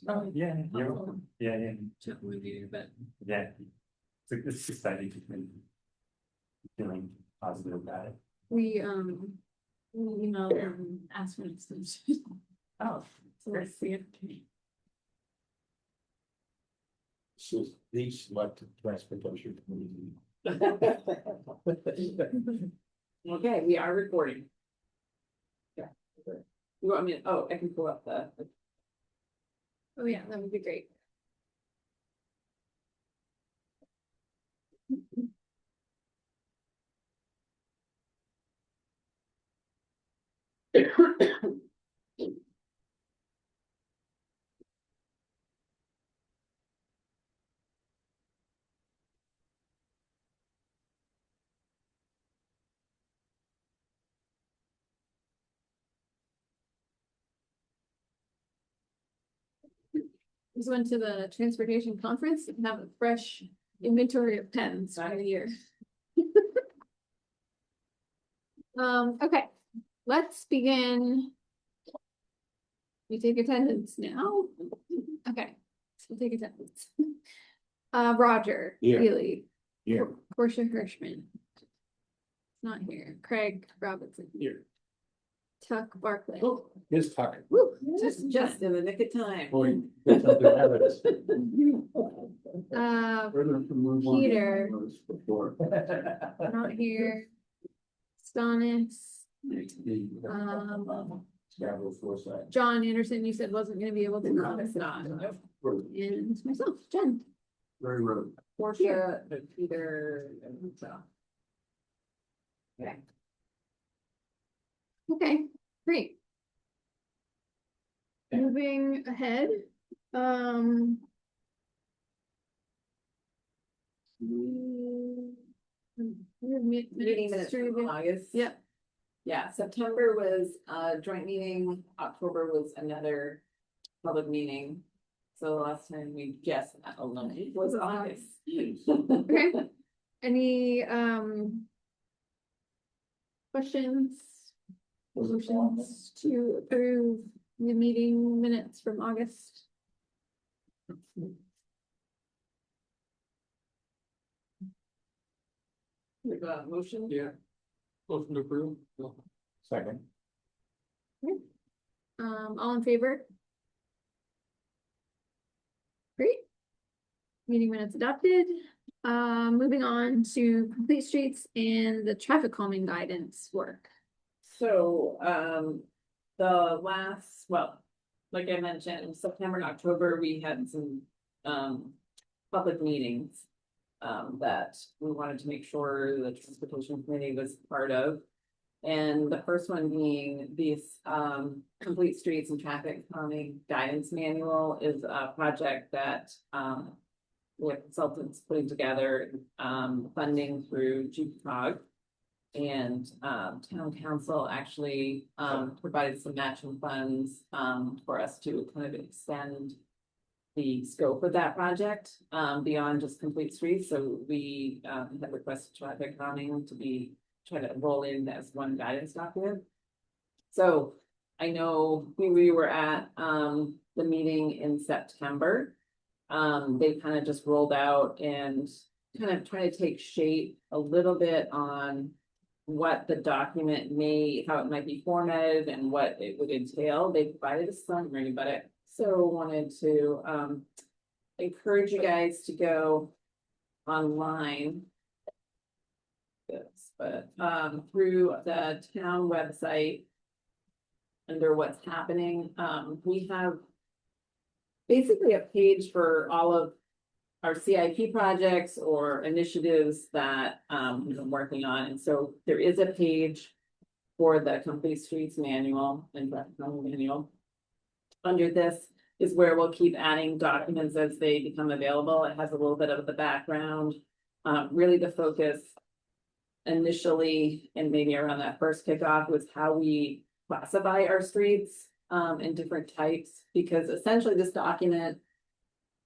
Oh, yeah, yeah. Chat with you, but Yeah. It's exciting to be feeling positive about it. we emailed and asked for an extension. Oh, So let's see it. So the selected transportation committee. Okay, we are recording. Yeah. You want me, oh, I can pull up the. Oh yeah, that would be great. Just went to the transportation conference and have a fresh inventory of pens for the year. Okay, let's begin. We take attendance now. Okay, so we'll take attendance. Roger Here. Healy, Here. Portia Hirschman. Not here. Craig Robinson. Here. Tuck Barclay. Oh, here's Tucker. Woo, Just in the nick of time. Boy, that's something evidence. Peter. Before. Not here. Stonis. Scarborough Foresight. John Anderson, you said wasn't gonna be able to come. It's not. And myself, Jen. Very rude. Portia, Peter, so. Okay. Okay, great. Moving ahead, Meeting minutes from August. Yep. Yeah, September was a joint meeting, October was another public meeting. So the last time we guessed that alone was August. Okay. Any questions? Motions to approve the meeting minutes from August? We got a motion? Yeah. Motion to approve. Second. All in favor? Great. Meeting minutes adopted. Moving on to complete streets and the traffic calming guidance work. So, the last, well, like I mentioned, September and October, we had some, public meetings. That we wanted to make sure the transportation committee was part of. And the first one being this, complete streets and traffic calming guidance manual is a project that, with consultants putting together, funding through GPCOG. And town council actually provided some matching funds for us to kind of extend the scope of that project beyond just complete streets. So we have requested traffic calming to be try to roll in as one guidance document. So I know we were at the meeting in September. They kind of just rolled out and kind of trying to take shape a little bit on what the document how it might be formatted and what it would entail. They provided a summary, but I so wanted to encourage you guys to go online. But through the town website under what's happening, we have basically a page for all of our CIP projects or initiatives that we've been working on. And so there is a page for the complete streets manual and manual. Under this is where we'll keep adding documents as they become available. It has a little bit of the background, really the focus initially, and maybe around that first kickoff, was how we classify our streets in different types, because essentially this document,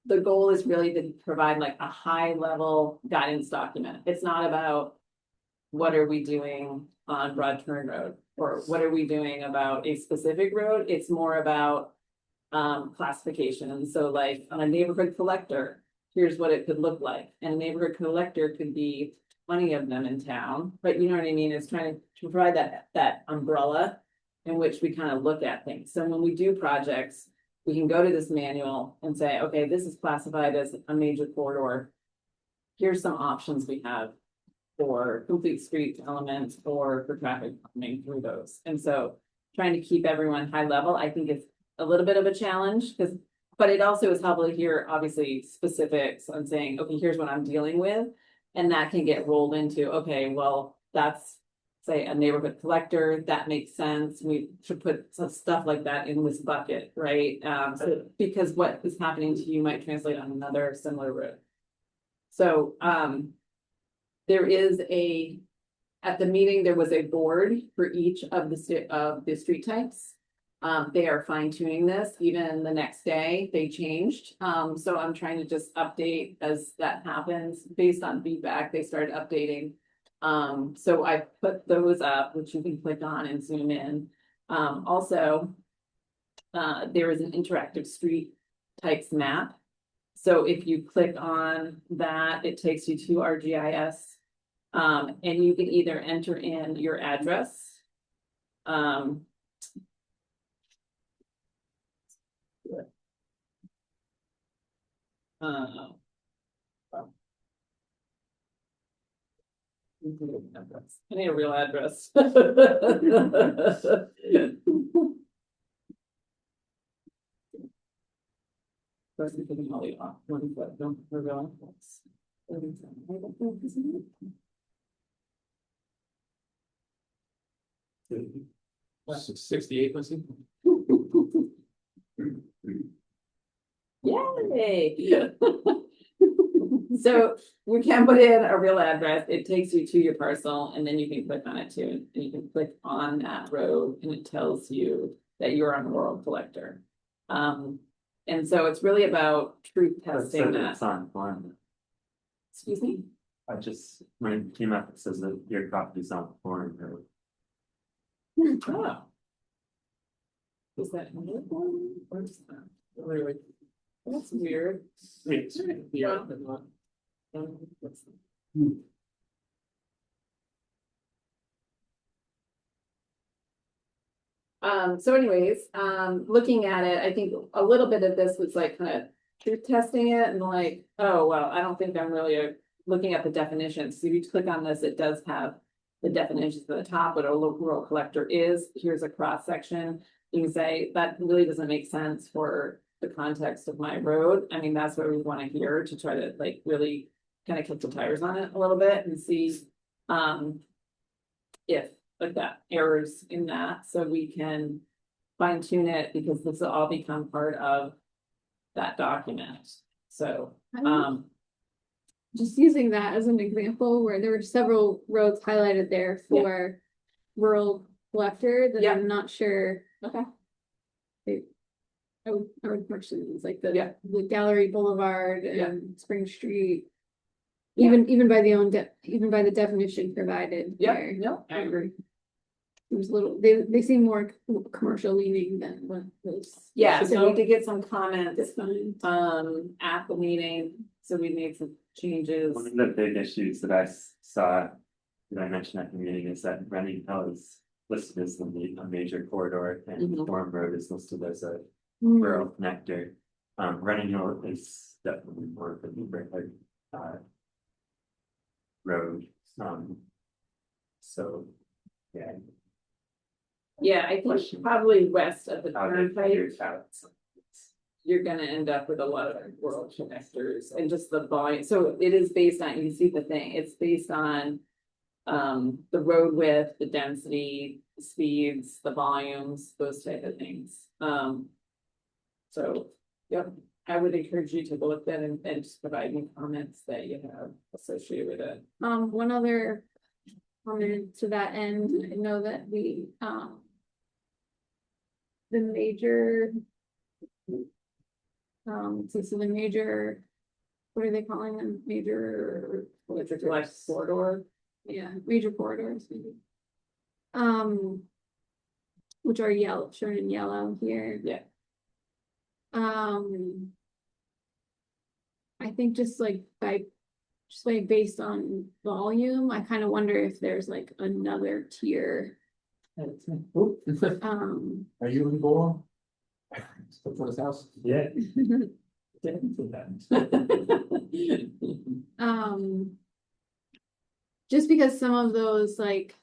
the goal is really to provide like a high level guidance document. It's not about what are we doing on Broad Turn Road or what are we doing about a specific road. It's more about classification. And so like on a neighborhood collector, here's what it could look like. And a neighborhood collector could be 20 of them in town, but you know what I mean? It's trying to provide that umbrella in which we kind of look at things. So when we do projects, we can go to this manual and say, okay, this is classified as a major corridor. Here's some options we have for complete street elements or for traffic coming through those. And so trying to keep everyone high level, I think it's a little bit of a challenge but it also is helpful to hear obviously specifics on saying, okay, here's what I'm dealing with. And that can get rolled into, okay, well, that's say a neighborhood collector, that makes sense. We should put some stuff like that in this bucket, right? So because what is happening to you might translate on another similar road. So there is at the meeting, there was a board for each of the street types. They are fine tuning this, even the next day they changed. So I'm trying to just update as that happens based on feedback. They started updating. So I put those up, which you can click on and zoom in. Also, there is an interactive street types map. So if you click on that, it takes you to our GIS. And you can either enter in your address. I need a real address. Wow. 68, let's see. Yay! So we can put in a real address. It takes you to your parcel and then you can click on it too. And you can click on that road and it tells you that you're on a rural collector. And so it's really about truth testing that. It's on form. Excuse me? When it came up, it says that your property's on form road. Oh. Is that another one? Or is that? Really? That's weird. Yeah. So anyways, looking at it, I think a little bit of this was like kind of truth testing it and like, oh, well, I don't think I'm really looking at the definitions. So if you click on this, it does have the definitions at the top, what a rural collector is. Here's a cross section. You can say that really doesn't make sense for the context of my road. I mean, that's what we want to hear to try to like really kind of kick the tires on it a little bit and see if like that errors in that, so we can fine tune it because this will all become part of that document. So just using that as an example where there were several roads highlighted there for rural collector that I'm not sure. Okay. I would mention things like the Gallery Boulevard and Spring Street. Even by the definition provided. Yeah, no, I agree. It was they seem more commercial leaning than what those. Yeah, so we did get some comments That's fine. at the meeting, so we made some changes. One of the big issues that I saw that I mentioned at the meeting is that Running Hill is listed as a major corridor and Forum Road is listed as a rural connector. Running Hill is definitely more of a neighborhood road. So yeah. Yeah, I think probably west of the How they turnpike, figure it out. you're gonna end up with a lot of rural connectors and just the volume. So it is based on, you can see the thing, it's based on the road width, the density, the speeds, the volumes, those type of things. So, yep, I would encourage you to look at that and just provide me comments that you have associated with it. One other comment to that end, I know that the major so the major, what are they calling them? Major Corridor. Yeah, major corridors maybe. Which are shown in yellow here. Yeah. I think just like based on volume, I kind of wonder if there's like another tier. Are you in Gorham? For his house. Yeah. Just because some of those like.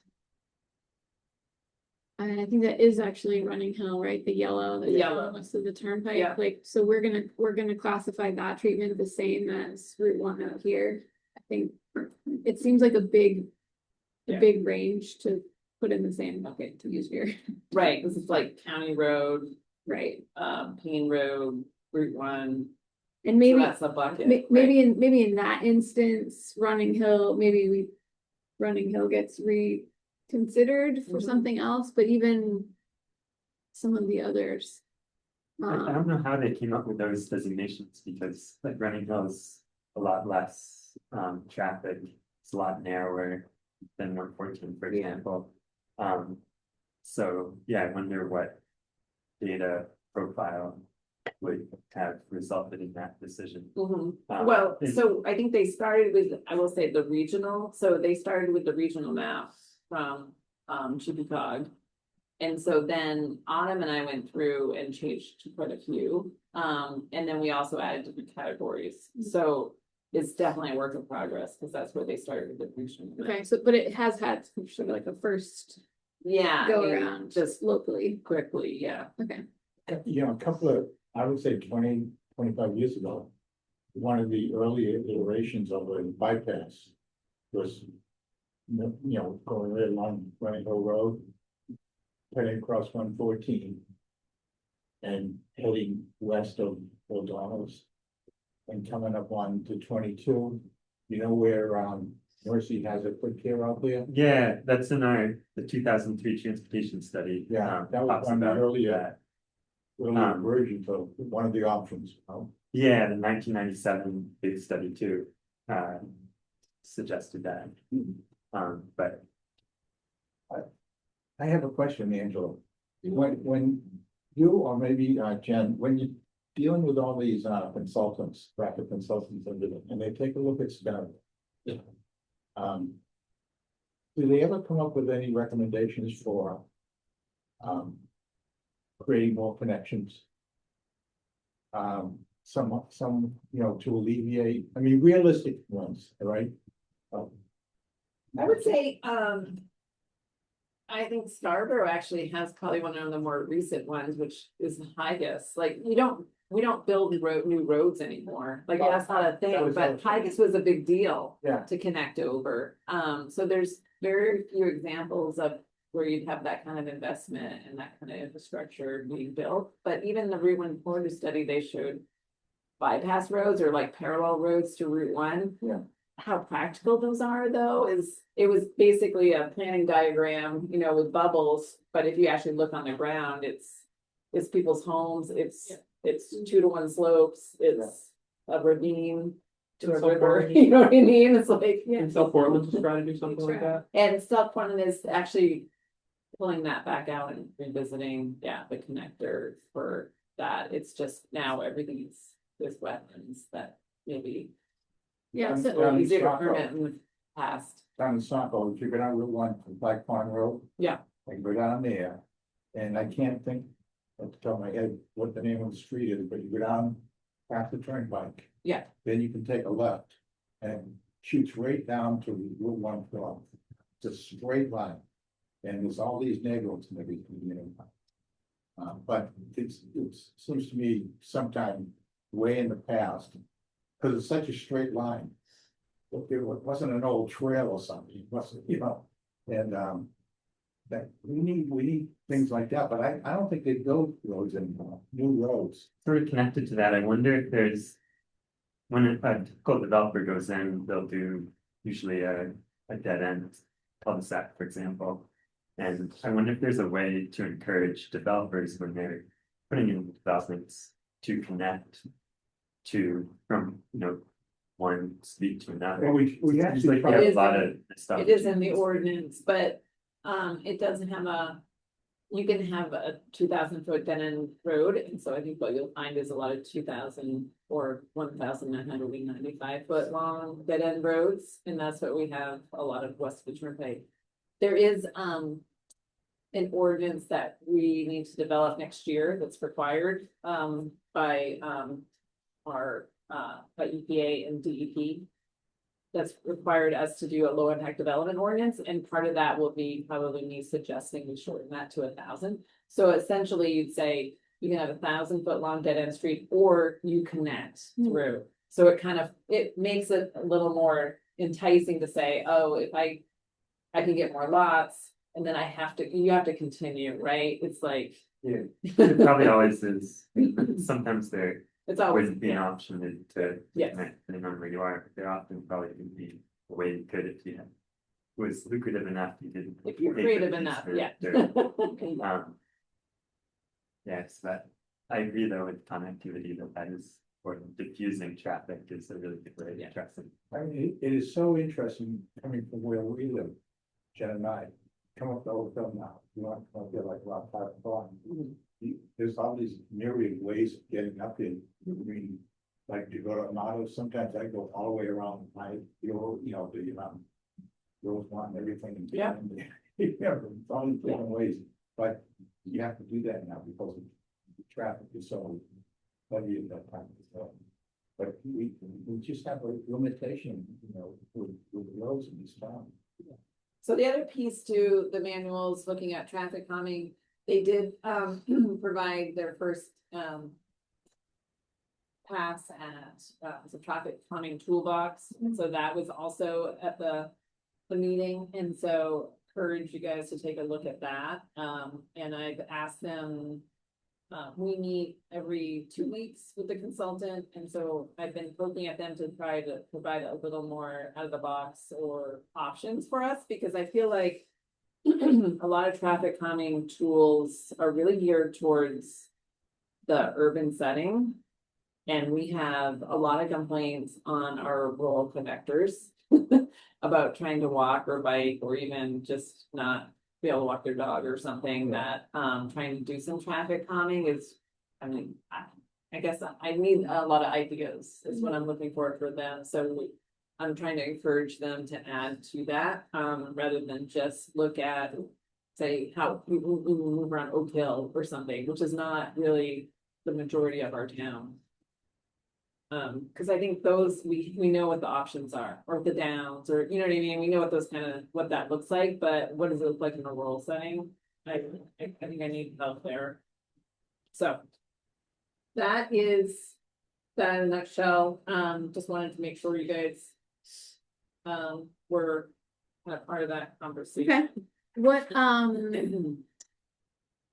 And I think that is actually Running Hill, right? The yellow, the Yellow. most of the turnpike, Yeah. like, so we're gonna classify that treatment the same as Route 1 out here. I think it seems like a Yeah. big range to put in the same bucket to use here. Right, because it's like County Road, Right, Payne Road, Route 1. and So maybe, that's the bucket. maybe in that instance, Running Hill gets reconsidered for Mhm. something else, but even some of the others. I don't know how they came up with those designations because like Running Hill is a lot less traffic. It's a lot narrower than 114, for Yeah. example. So yeah, I wonder what data profile would have resulted in that decision. Mhm. Um, Well, and- so I think they started with, I will say the regional, so they started with the regional map from Chippewa. And so then Autumn and I went through and changed quite a few. And then we also added different categories. So it's definitely a work in progress because that's where they started with the regional map. Okay, so, but it has had sort of like a first Yeah. go I mean, around just locally, quickly, yeah. okay. You know, a couple of, I would say 20, 25 years ago, one of the early iterations of a bypass was, going right along Running Hill Road, heading across 114 and heading west of O'Donnell's and coming up on to 22. You know where Mercy has a quick care out there? Yeah, that's in the 2003 transportation study. Yeah, that was talks one of the about earlier- that. Earlier versions of one of the options. Yeah, the 1997 big study too, suggested that. But I have a question, Angela. When you, or maybe Jen, when you're dealing with all these consultants, traffic consultants, and they take a look at stuff. Do they ever come up with any recommendations for creating more connections? Some, to alleviate, I mean, realistic ones, right? I would say, I think Scarborough actually has probably one of the more recent ones, which is the highest. Like, we don't build new roads anymore. Like, that's not a That thing, was but also- highest was a big deal. Yeah. To connect over. So there's very few examples of where you'd have that kind of investment and that kind of infrastructure being built. But even the Route 1 corridor study, they showed bypass roads or like parallel roads to Route 1. Yeah. How practical those are though it was basically a planning diagram, with bubbles, but if you actually look on the ground, it's people's homes, it's 2-to-1 slopes, it's a ravine to a South river, Portland. you know what I mean? It's like, In South Portland, to try to do something like that. and South Portland is actually pulling that back out and revisiting, the connector for that. It's just now everything's, there's wetlands that maybe Yeah, Um, so, a little Um, easier to Saco. permit in the past. Down in Saco, if you go down Route 1 from Black Pond Road. Yeah. I go down there, and I can't think at the top of my head what the name of the street is, but you go down past the turnpike. Yeah. Then you can take a left and shoots right down to Route 1 Club. It's a straight line. And there's all these neighborhoods and everything, but it seems to me sometime way in the past, because it's such a straight line. It wasn't an old trail or something, it wasn't, and that we need things like that, but I don't think they build roads anymore, new roads. sort of connected to that, I wonder if there's, when a typical developer goes in, they'll do usually a dead end cul-de-sac, for example. And I wonder if there's a way to encourage developers when they're putting in developments to connect from, one street to another. Well, we Seems actually like we have It a is lot in- of stuff. It is in the ordinance, but it doesn't have you can have a 2,000 foot dead end road, and so I think what you'll find is a lot of 2,000 or 1,995 foot long dead end roads, and that's what we have a lot of west of the turnpike. There is an ordinance that we need to develop next year that's required by our by EPA and DEP. That's required us to do a low impact development ordinance, and part of that will be probably me suggesting we shorten that to 1,000. So essentially, you'd say you can have 1,000 foot long dead end street, or you connect through. So it makes it a little more enticing to say, oh, if I can get more lots, and then you have to continue, right? It's like. Yeah, it probably always is. Sometimes there It's always, wouldn't be an option to Yes. connect depending on where you are, but there often probably would be a way you could if you was lucrative enough, you didn't. if you're pay for creative these enough, for yeah. dirt. Yes, but I agree though with connectivity that is, or diffusing traffic is a really good way of addressing. I mean, it is so interesting coming from where we live, Jen and I, come up the old film now, you want to come up there like around 5 o'clock. There's all these myriad ways of getting up there. I mean, like to go to Amato, sometimes I go all the way around my, the Rose One and everything. Yeah. All these different ways, but you have to do that now because the traffic is so heavy at that time. So, but we just have a limitation, with roads in this town. So the other piece to the manuals, looking at traffic calming, they did provide their first pass at the traffic calming toolbox. So that was also at the meeting, and so encourage you guys to take a look at that. And I've asked them, we meet every 2 weeks with the consultant, and so I've been looking at them to try to provide a little more out of the box or options for us, because I feel like a lot of traffic calming tools are really geared towards the urban setting. And we have a lot of complaints on our rural connectors about trying to walk or bike or even just not be able to walk their dog or something, that trying to do some traffic calming is, I mean, I guess I need a lot of ideas is what I'm looking for them. So I'm trying to encourage them to add to that, rather than just look at, say, how we move around Oak Hill or something, which is not really the majority of our town. Because I think those, we know what the options are, or the downs, or you know what I mean? We know what that looks like, but what does it look like in a rural setting? I think I need help there. So that is that in a nutshell. Just wanted to make sure you guys were kind of part of that conversation. Okay. What, And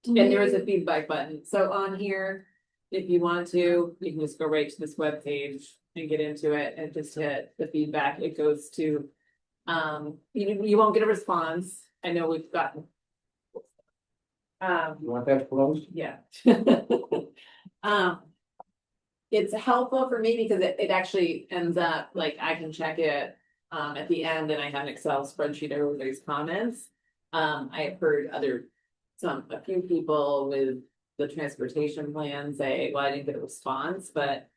there is a feedback button. So on here, if you want to, you can just go right to this web page and get into it and just hit the feedback. It goes to, you won't get a response. I know we've gotten. You want that closed? Yeah. It's helpful for me because it actually ends up, like, I can check it at the end, and I have an Excel spreadsheet of everybody's comments. I have heard a few people with the transportation plan say, well, I didn't get a response, but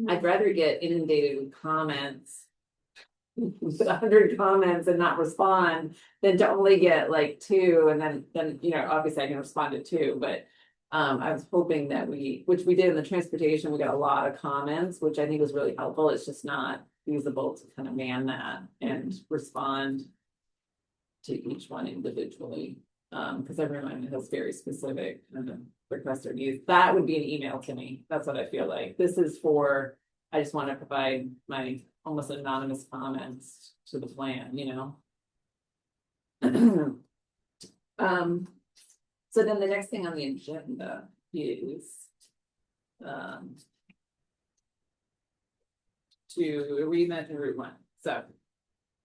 I'd rather get inundated with comments, with 100 comments and not respond, than to only get like 2, and then obviously I can respond to 2, but I was hoping that which we did in the transportation, we got a lot of comments, which I think was really helpful. It's just not feasible to kind of man that and respond to each one individually, because everyone has very specific requests or needs. That would be an email to me. That's what I feel like. This is for, I just want to provide my almost anonymous comments to the plan, So then the next thing on the agenda is to reimagine Route 1. So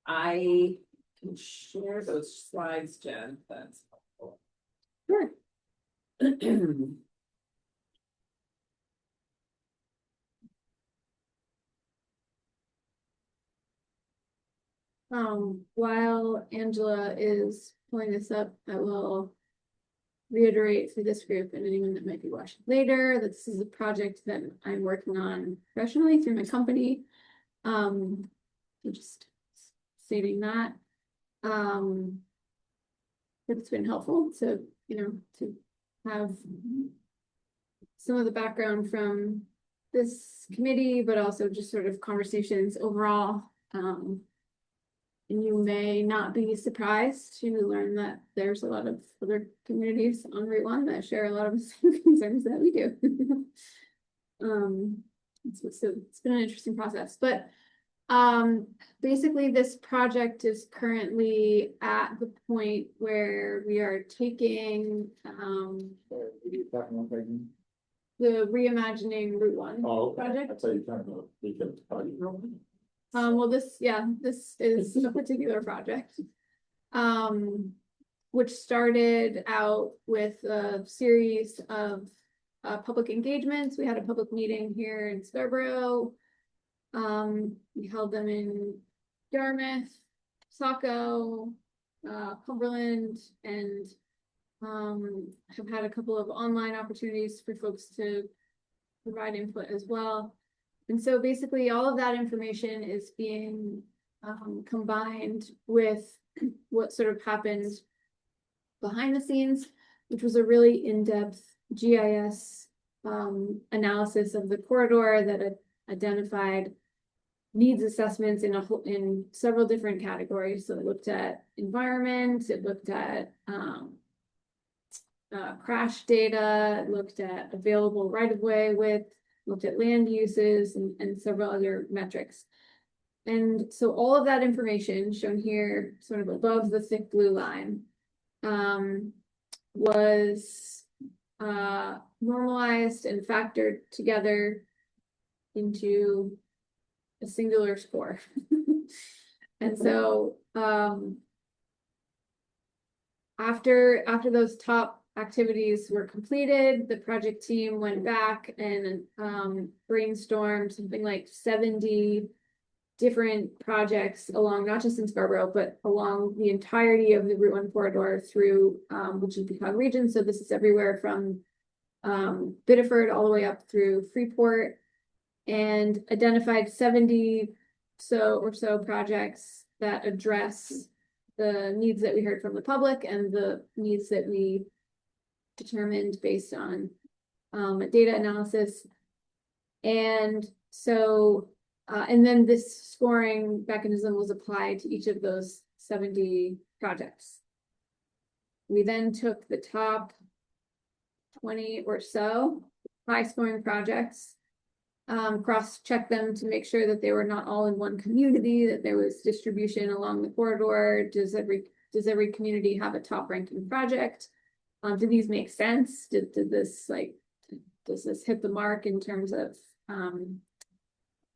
I can share those slides, Jen. That's helpful. Sure. While Angela is pulling this up, I will reiterate for this group and anyone that might be watching later, that this is a project that I'm working on professionally through my company. So just stating that. But it's been helpful to, to have some of the background from this committee, but also just sort of conversations overall. And you may not be surprised to learn that there's a lot of other communities on Route 1 that share a lot of the same concerns that we do. So it's been an interesting process, but basically this project is currently at the point where we are taking the reimagining Route 1 Oh, project. that's how you're talking about. Well, this is a particular project. Which started out with a series of public engagements. We had a public meeting here in Scarborough. We held them in Yarmouth, Saco, Cumberland, and have had a couple of online opportunities for folks to provide input as well. And so basically all of that information is being combined with what sort of happened behind the scenes, which was a really in-depth GIS analysis of the corridor that identified needs assessments in several different categories. So it looked at environment, it looked at crash data, it looked at available right-of-way width, looked at land uses and several other metrics. And so all of that information shown here, sort of above the thick blue line, was normalized and factored together into a singular score. And so after those top activities were completed, the project team went back and brainstormed something like 70 different projects along, not just in Scarborough, but along the entirety of the Route 1 corridor through the GPCOG region. So this is everywhere from Biddeford all the way up through Freeport, and identified 70 or so projects that address the needs that we heard from the public and the needs that we determined based on a data analysis. And so and then this scoring mechanism was applied to each of those 70 projects. We then took the top 20 or so high scoring projects, cross-checked them to make sure that they were not all in one community, that there was distribution along the corridor. Does every community have a top ranking project? Do these make sense? Does this hit the mark in terms of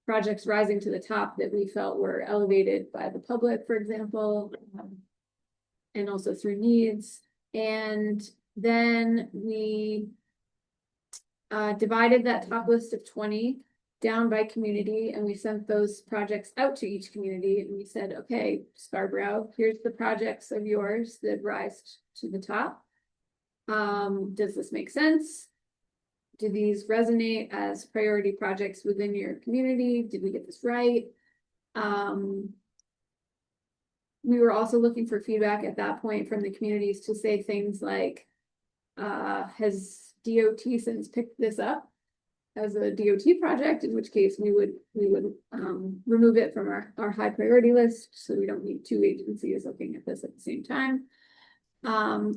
projects rising to the top that we felt were elevated by the public, for example, and also through needs? And then we divided that top list of 20 down by community, and we sent those projects out to each community, and we said, okay, Scarborough, here's the projects of yours that rise to the top. Does this make sense? Do these resonate as priority projects within your community? Did we get this right? We were also looking for feedback at that point from the communities to say things like, has DOT since picked this up as a DOT project, in which case we would remove it from our high priority list, so we don't need two agencies looking at this at the same time.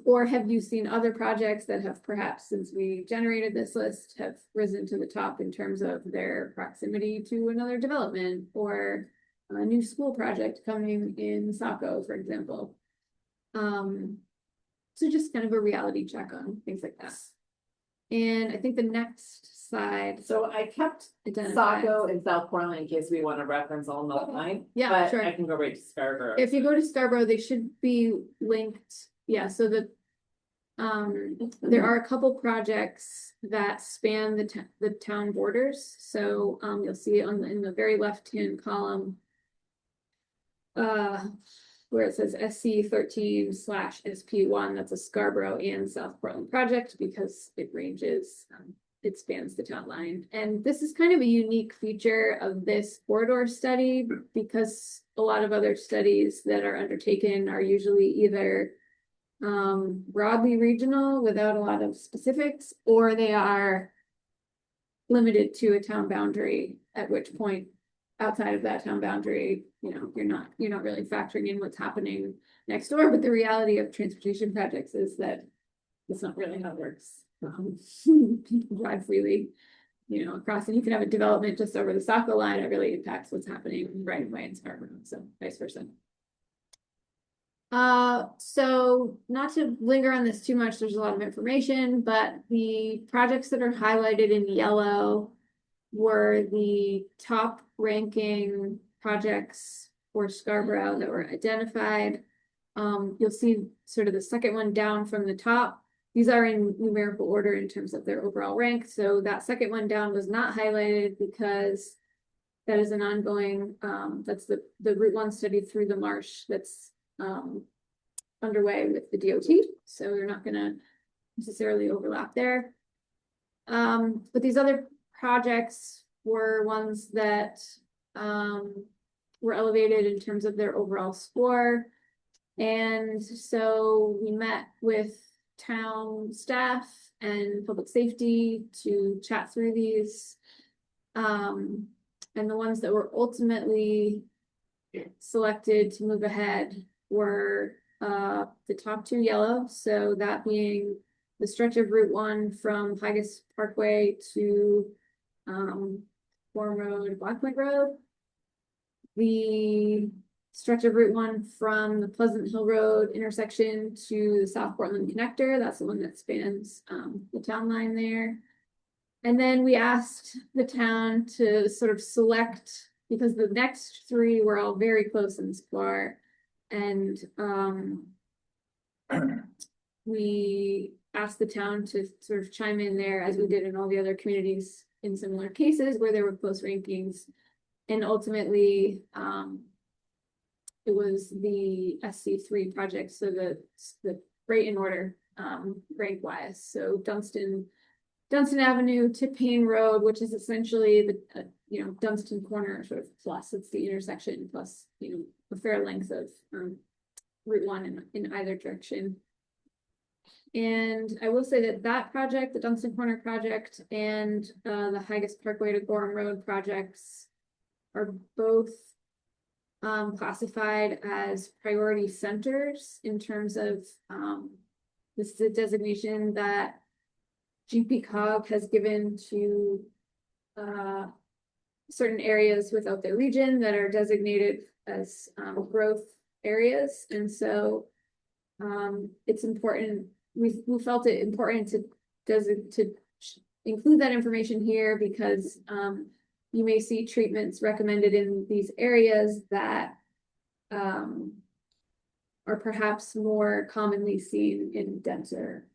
Or have you seen other projects that have perhaps, since we generated this list, have risen to the top in terms of their proximity to another development or a new school project coming in Saco, for example? So just kind of a reality check on things like that. And I think the next slide. So I kept Saco and South Portland in case we want to reference all the line. Yeah, but sure. I can go right to Scarborough. If you go to Scarborough, they should be linked. Yeah, so that there are a couple projects that span the town borders. So you'll see in the very left-hand column, where it says SC13/SP1, that's a Scarborough and South Portland project because it ranges, it spans the town line. And this is kind of a unique feature of this corridor study because a lot of other studies that are undertaken are usually either broadly regional without a lot of specifics, or they are limited to a town boundary, at which point outside of that town boundary, you know, you're not really factoring in what's happening next door. But the reality of transportation projects is that it's not really how it works. People drive freely, you know, across, and you can have a development just over the Saco line. It really impacts what's happening right away in Scarborough, so vice versa. So not to linger on this too much, there's a lot of information, but the projects that are highlighted in yellow were the top ranking projects for Scarborough that were identified. You'll see sort of the second one down from the top. These are in numerical order in terms of their overall rank. So that second one down was not highlighted because that is an ongoing, that's the Route 1 study through the marsh that's underway with the DOT. So we're not gonna necessarily overlap there. But these other projects were ones that were elevated in terms of their overall score. And so we met with town staff and public safety to chat through these. And the ones that were ultimately selected to move ahead were the top two yellow. So that being the stretch of Route 1 from Higas Parkway to Forum Road, Black Point Road. The stretch of Route 1 from the Pleasant Hill Road intersection to the South Portland Connector. That's the one that spans the town line there. And then we asked the town to sort of select, because the next three were all very close in score. And we asked the town to sort of chime in there, as we did in all the other communities in similar cases where there were close rankings. And ultimately, it was the SC3 project, so the right in order, rank wise. So Dunstan Avenue to Payne Road, which is essentially the Dunstan corner sort of plus, it's the intersection plus a fair length of Route 1 in either direction. And I will say that project, the Dunstan Corner project, and the Higas Parkway to Gorham Road projects are both classified as priority centers in terms of this is a designation that GPCOG has given to certain areas without their region that are designated as growth areas. And so it's important, we felt it important to include that information here because you may see treatments recommended in these areas that are perhaps more commonly seen in denser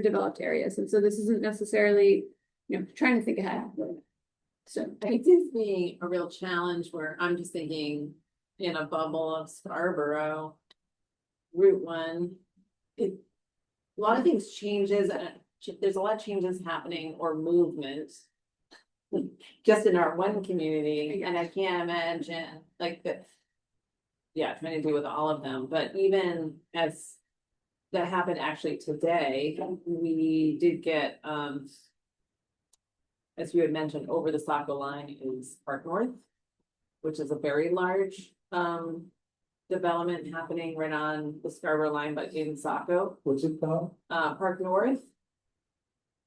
developed areas. And so this isn't necessarily, trying to think ahead. So it gives me a real challenge where I'm just thinking in a bubble of Scarborough, Route 1, a lot of things changes and there's a lot of changes happening or movement just in our one community, and I can't imagine like that. Yeah, trying to deal with all of them, but even as that happened actually today, we did get, as you had mentioned, over the Saco line is Park North, which is a very large development happening right on the Scarborough line, but in Saco. What's it called? Park North.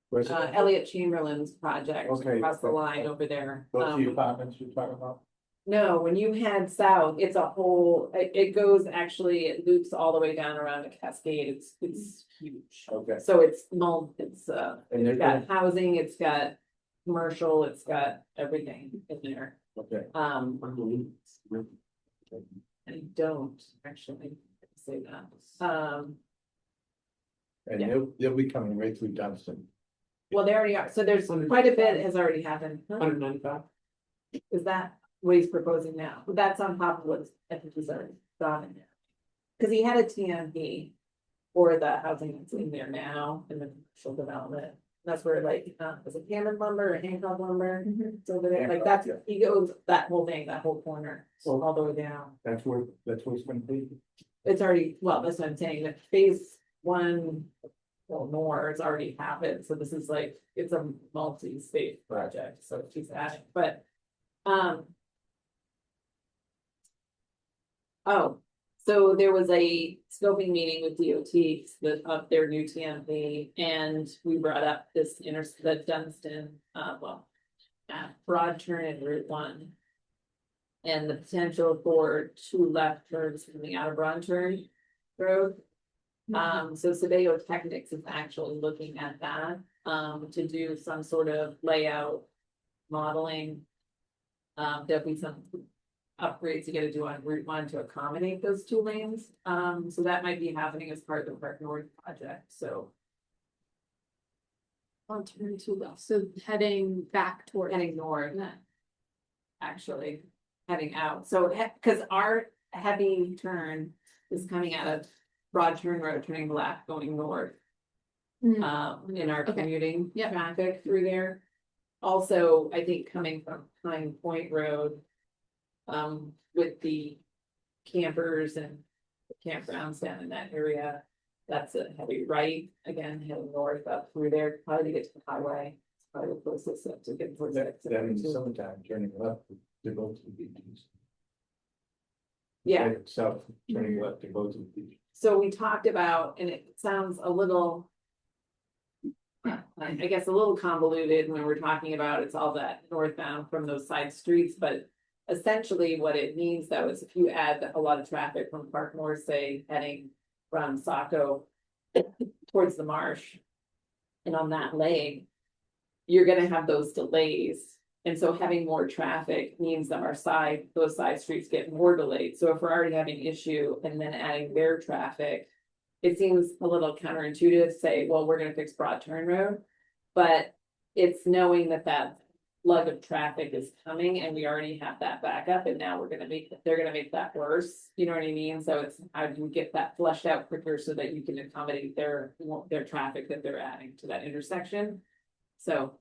Where's it? Elliot Chamberlain's project Okay, across the okay. line over there. Those are the apartments you're talking about? No, when you head south, it's a whole, it goes actually, it loops all the way down around a cascade. It's huge. Okay. So it's And they're got housing, it's got commercial, it's got everything in there. Okay. I don't actually say that. And Yeah. they'll be coming right through Dunstan. Well, they already are. So there's quite a bit has already happened. Huh? 195. Is that what he's proposing now? That's on top of what I think he's already. thought. Cause he had a TMP for the housing that's in there now in the commercial development. That's where like, is it Hammond lumber or Hancock lumber? It's over there, like that's, he goes that whole thing, that whole corner, so all the way down. That's where it's gonna be. It's already, well, that's what I'm saying, that phase one. Well, more, it's already happened, so this is like, it's a multi-state project, so she's adding, but, Oh, so there was a scoping meeting with DOT of their new TMP, and we brought up this the Dunstan, broad turn in Route 1. And the potential for 2 left turns coming out of Broad Turn Road. So Sebago Technics is actually looking at that, to do some sort of layout modeling. There'll be some upgrades you gotta do on Route 1 to accommodate those 2 lanes. So that might be happening as part of the Park North project, so On turn 2 left, so heading back toward. heading north. Actually, heading out, so, cause our heavy turn is coming out of Broad Turn Road, turning left, going north. Mm, In our Okay. commuting Yep. traffic through there. Also, I think coming from Pine Point Road. With the campers and campgrounds down in that area. That's a heavy right, again, heading north up through there, probably to get to the highway. It's probably the closest step to get towards that. That in the summertime, turning left to go to the beaches. Yeah, South, turning left to go to the beach. so we talked about, and it sounds a little. I guess a little convoluted when we're talking about it's all that northbound from those side streets, but. Essentially, what it means though is if you add a lot of traffic from Park North, say heading from Saco. Towards the marsh. And on that leg. You're gonna have those delays. And so having more traffic means that those side streets get more delayed. So if we're already having issue and then adding their traffic. It seems a little counterintuitive to say, well, we're gonna fix Broad Turn Road. But it's knowing that flood of traffic is coming and we already have that backup and now they're gonna make that worse, you know what I mean? So it's how do you get that flushed out quicker so that you can accommodate their traffic that they're adding to that intersection. So.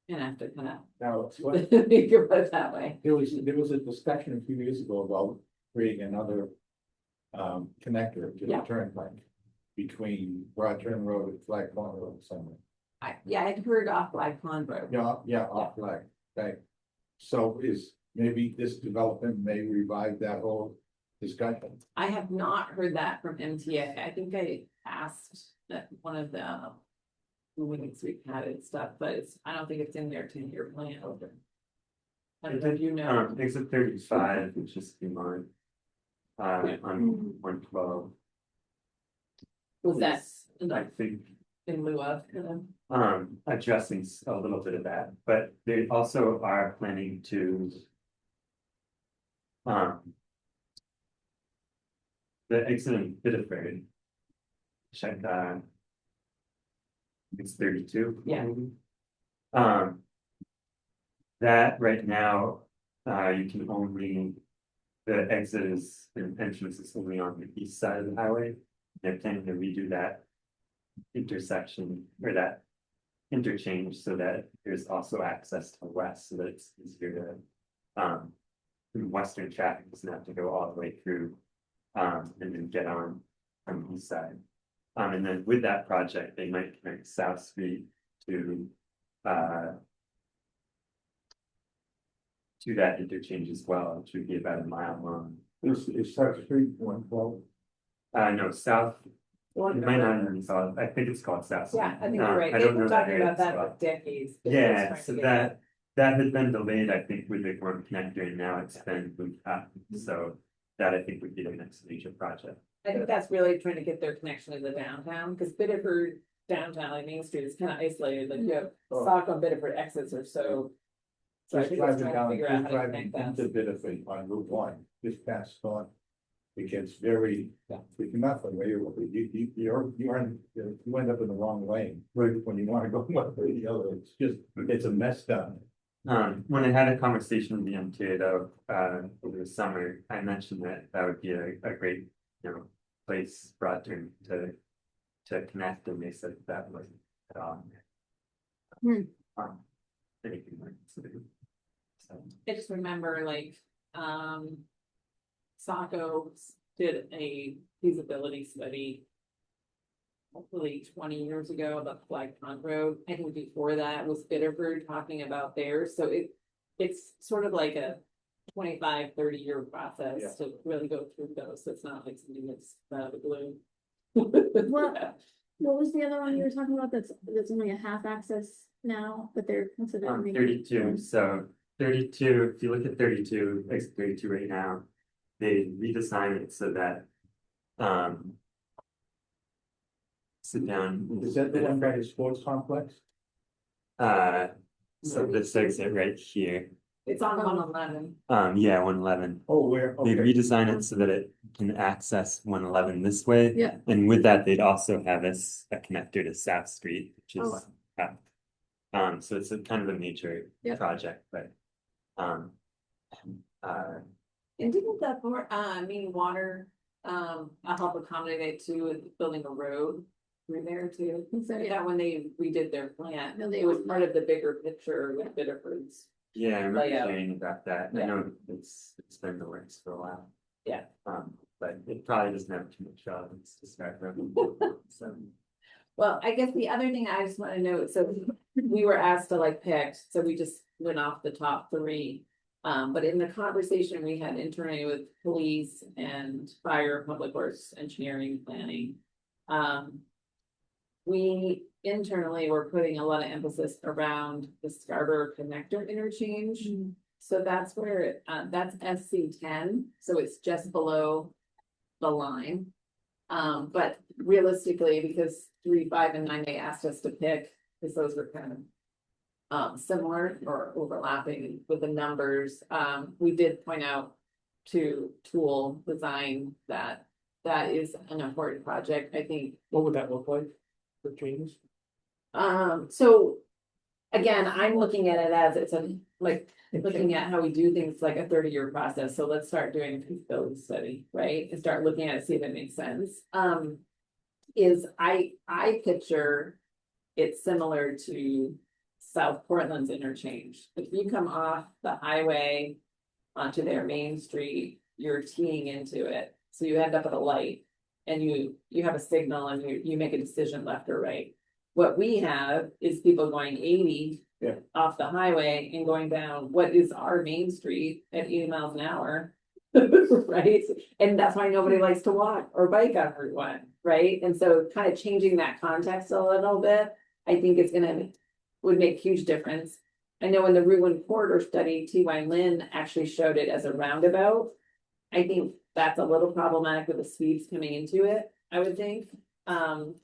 And I have to kind Now, of think about it that way. there was a discussion a few years ago about creating another. Connector to the Yeah. turnpike. Between Broad Turn Road and Flag Pond Road somewhere. I'd heard off Flag Pond Road. Yeah, off flag, okay. So maybe this development may revive that whole discussion. I have not heard that from MTA. I think I asked that one of the. Meetings we've had and stuff, but I don't think it's in their 10-year plan. I don't know if you know. Exit 35, which is in line. On 112, Was that I think, in lieu of? addressing a little bit of that, but they also are planning to. The exit in Biddeford. Check that. It's 32. Yeah. That right now, you can only, the exit is, the entrance is only on the east side of the highway. They're planning to redo that intersection or that interchange so that there's also access to the west, so that it's easier to, western traffic doesn't have to go all the way through, and then get on the east side. And then with that project, they might connect South Street to that interchange as well, which would be about a mile long. Is South Street 112? No, South, it might not even be South, I think it's called South. Yeah, I Street. think you're right. I They've don't know been that talking area about that as well. for decades. Yeah, so that had been delayed, I think, with the Gorham Connector, and now it's been moved up, so that I think would be the next major project. I think that's really trying to get their connection to the downtown, because Biddeford downtown, like Main Street is kind of isolated, like you have Saco and Biddeford exits or so. So I Just think it's driving trying to down, figure just out how to driving connect into that. Biddeford on Route 1, just past Dawn. It gets very, if you're not familiar with it, you end up in the wrong lane, right, when you wanna go one way or the other, it's a mess down. When I had a conversation with the MTA though, over the summer, I mentioned that that would be a great, place Broadturn to connect, and they said that wasn't at all. Hmm. Anything like considered. So, I just remember Saco did a feasibility study. Hopefully 20 years ago about Flag Pond Road. I think before that was Bitterford talking about theirs. So it's sort of like a 25-30 year process Yeah. to really go through those. So it's not like something that's out of the blue. What was the other one you were talking about? That's only a half access now, but they're considering. 32, so 32, if you look at 32, exit 32 right now, they redesign it so that, sit down. Is that the one by the sports complex? So this exit right here, It's on 111. yeah, 111. Oh, where, They okay, redesign it so that it can access 111 this way. Yeah. And with that, they'd also have a connector to South Street, which is so it's a kind of a major Yeah. project, but And didn't that mean water help accommodate it too with building a road through there too? So, yeah. That when they redid their plan, No, they it was own part of the bigger picture with Bitterford's. yeah, I remember Layout. hearing about that. I Yeah. know it's been in the works for a while. Yeah. But it probably doesn't have too much relevance to Scarborough. So Well, I guess the other thing I just want to note, so we were asked to pick, so we just went off the top three. But in the conversation we had internally with police and fire, public works, engineering, planning. We internally were putting a lot of emphasis around the Scarborough Connector interchange. So that's where, that's SC10, so it's just below the line. But realistically, because 3, 5, and 9, they asked us to pick, because those were kind of similar or overlapping with the numbers. We did point out to Tool Design that that is an important project, I think. What would that look like for changes? So again, I'm looking at it as it's looking at how we do things like a 30-year process. So let's start doing a feasibility study, right? And start looking at it, see if it makes sense. Is I picture it similar to South Portland's interchange. If you come off the highway onto their main street, you're teeing into it. So you end up at a light and you have a signal and you make a decision left or right. What we have is people going 80 off the highway and going down what is our main street at 80 miles an hour. Right? And that's why nobody likes to walk or bike on Route 1, right? And so kind of changing that context a little bit, I think would make huge difference. I know in the Route 1 corridor study, T.Y. Lin actually showed it as a roundabout. I think that's a little problematic with the speeds coming into it, I would think. And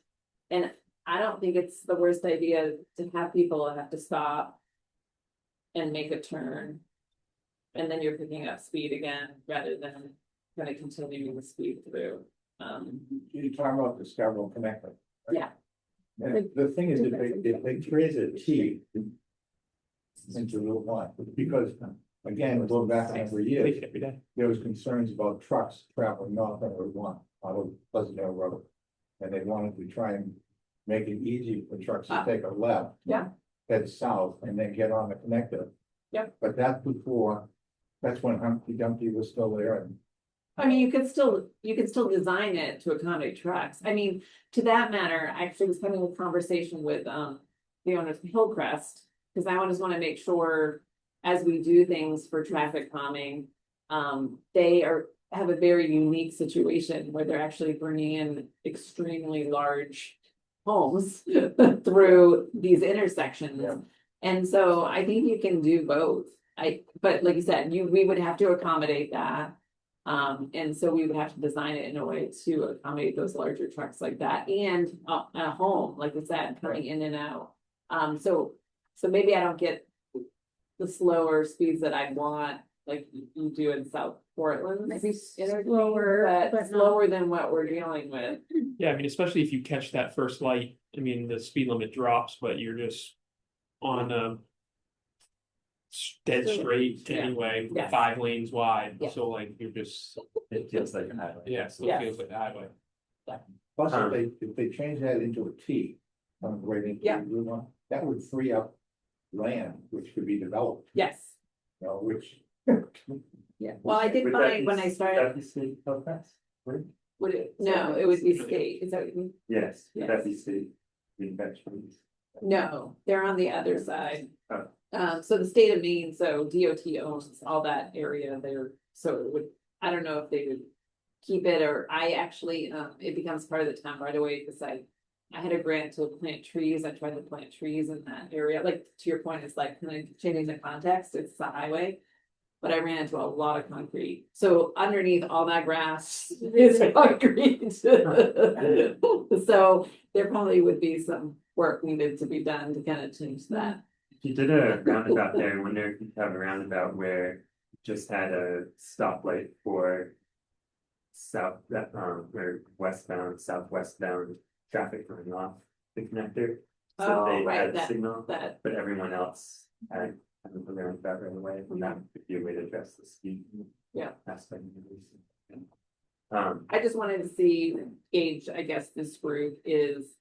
I don't think it's the worst idea to have people have to stop and make a turn. And then you're picking up speed again, rather than kind of continuing the speed through. you're talking about the Scarborough Connector. right? Yeah. And the thing is, if they create a T into Route 1, because again, going back every year, Take it every day. there was concerns about trucks traveling north on Route 1 out of Pleasant Hill Road. And they wanted to try and make it easy for trucks to take a left. Yeah. Head south and then get on the connector. Yep. But that's when Humpty Dumpty was still there and. I mean, you could still design it to accommodate trucks. I mean, to that matter, I actually was having a conversation with the owners of Hillcrest. Because I just want to make sure as we do things for traffic calming, they have a very unique situation where they're actually bringing in extremely large homes through these intersections. Yeah. And so I think you can do both. But like you said, we would have to accommodate that. And so we would have to design it in a way to accommodate those larger trucks like that and a home, like I said, coming in and out. So maybe I don't get the slower speeds that I want, like you do in South Portland. Maybe slower, But but slower than what we're dealing with. Yeah, I mean, especially if you catch that first light, I mean, the speed limit drops, but you're just on dead So- straight Yeah. anyway, Yes. 5 lanes wide, Yeah. so like you're just, It feels like a highway. yeah, so Yeah. it feels like a highway. Plus, Um, if they change that into a T, right into Yeah. Route 1, that would free up land which could be developed, Yes, you know, which. yeah, well, I did Would that find be- when I would started, that be state Halifax? Right? would it, no, it would be state, is that what you mean? Yes, would that Yes. be state manufacturing? No, they're on the other side. Oh. So the state of Maine, so DOT owns all that area there, so it would, I don't know if they would keep it, or I actually, it becomes part of the town right away, because I had a grant to plant trees, I tried to plant trees in that area, like, to your point, it's like, kind of changing the context, it's a highway. But I ran into a lot of concrete, so underneath all that grass is concrete. So there probably would be some work needed to be done to kind of change that. If you did a roundabout there, I wonder if you could have a roundabout where you just had a stoplight for south, or westbound, southwestbound traffic coming off the connector. So Oh, they right, had a that- signal, That, but everyone else had a roundabout right away, and that could be a way to address the speed. Yeah. Aspect of this. I just wanted to see, gauge, I guess this group is.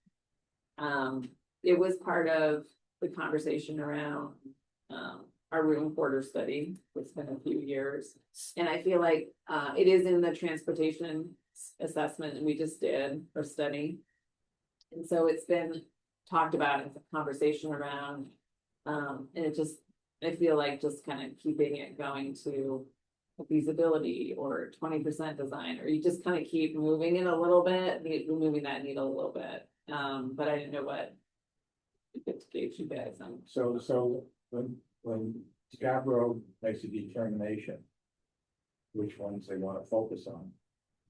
It was part of the conversation around, our room quarter study, it's been a few years. And I feel like, it is in the transportation assessment, and we just did our study. And so it's been talked about in the conversation around, and it just, I feel like just kind of keeping it going to feasibility or 20% design, or you just kind of keep moving it a little bit, moving that needle a little bit. But I didn't know what to gauge you guys on. So when Scarborough makes a determination. Which ones they wanna focus on,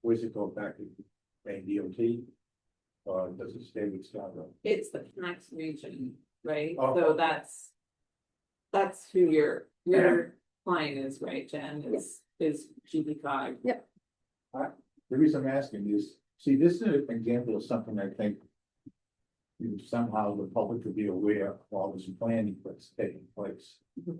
does it go back to main DOT? Or does it stay with Scarborough? It's the next region, right? Oh. So that's who your client is, right, Jen, is GB cog. The reason I'm asking is, see, this is an example of something I think. Somehow the public could be aware of all this planning that's taking place. Mhm.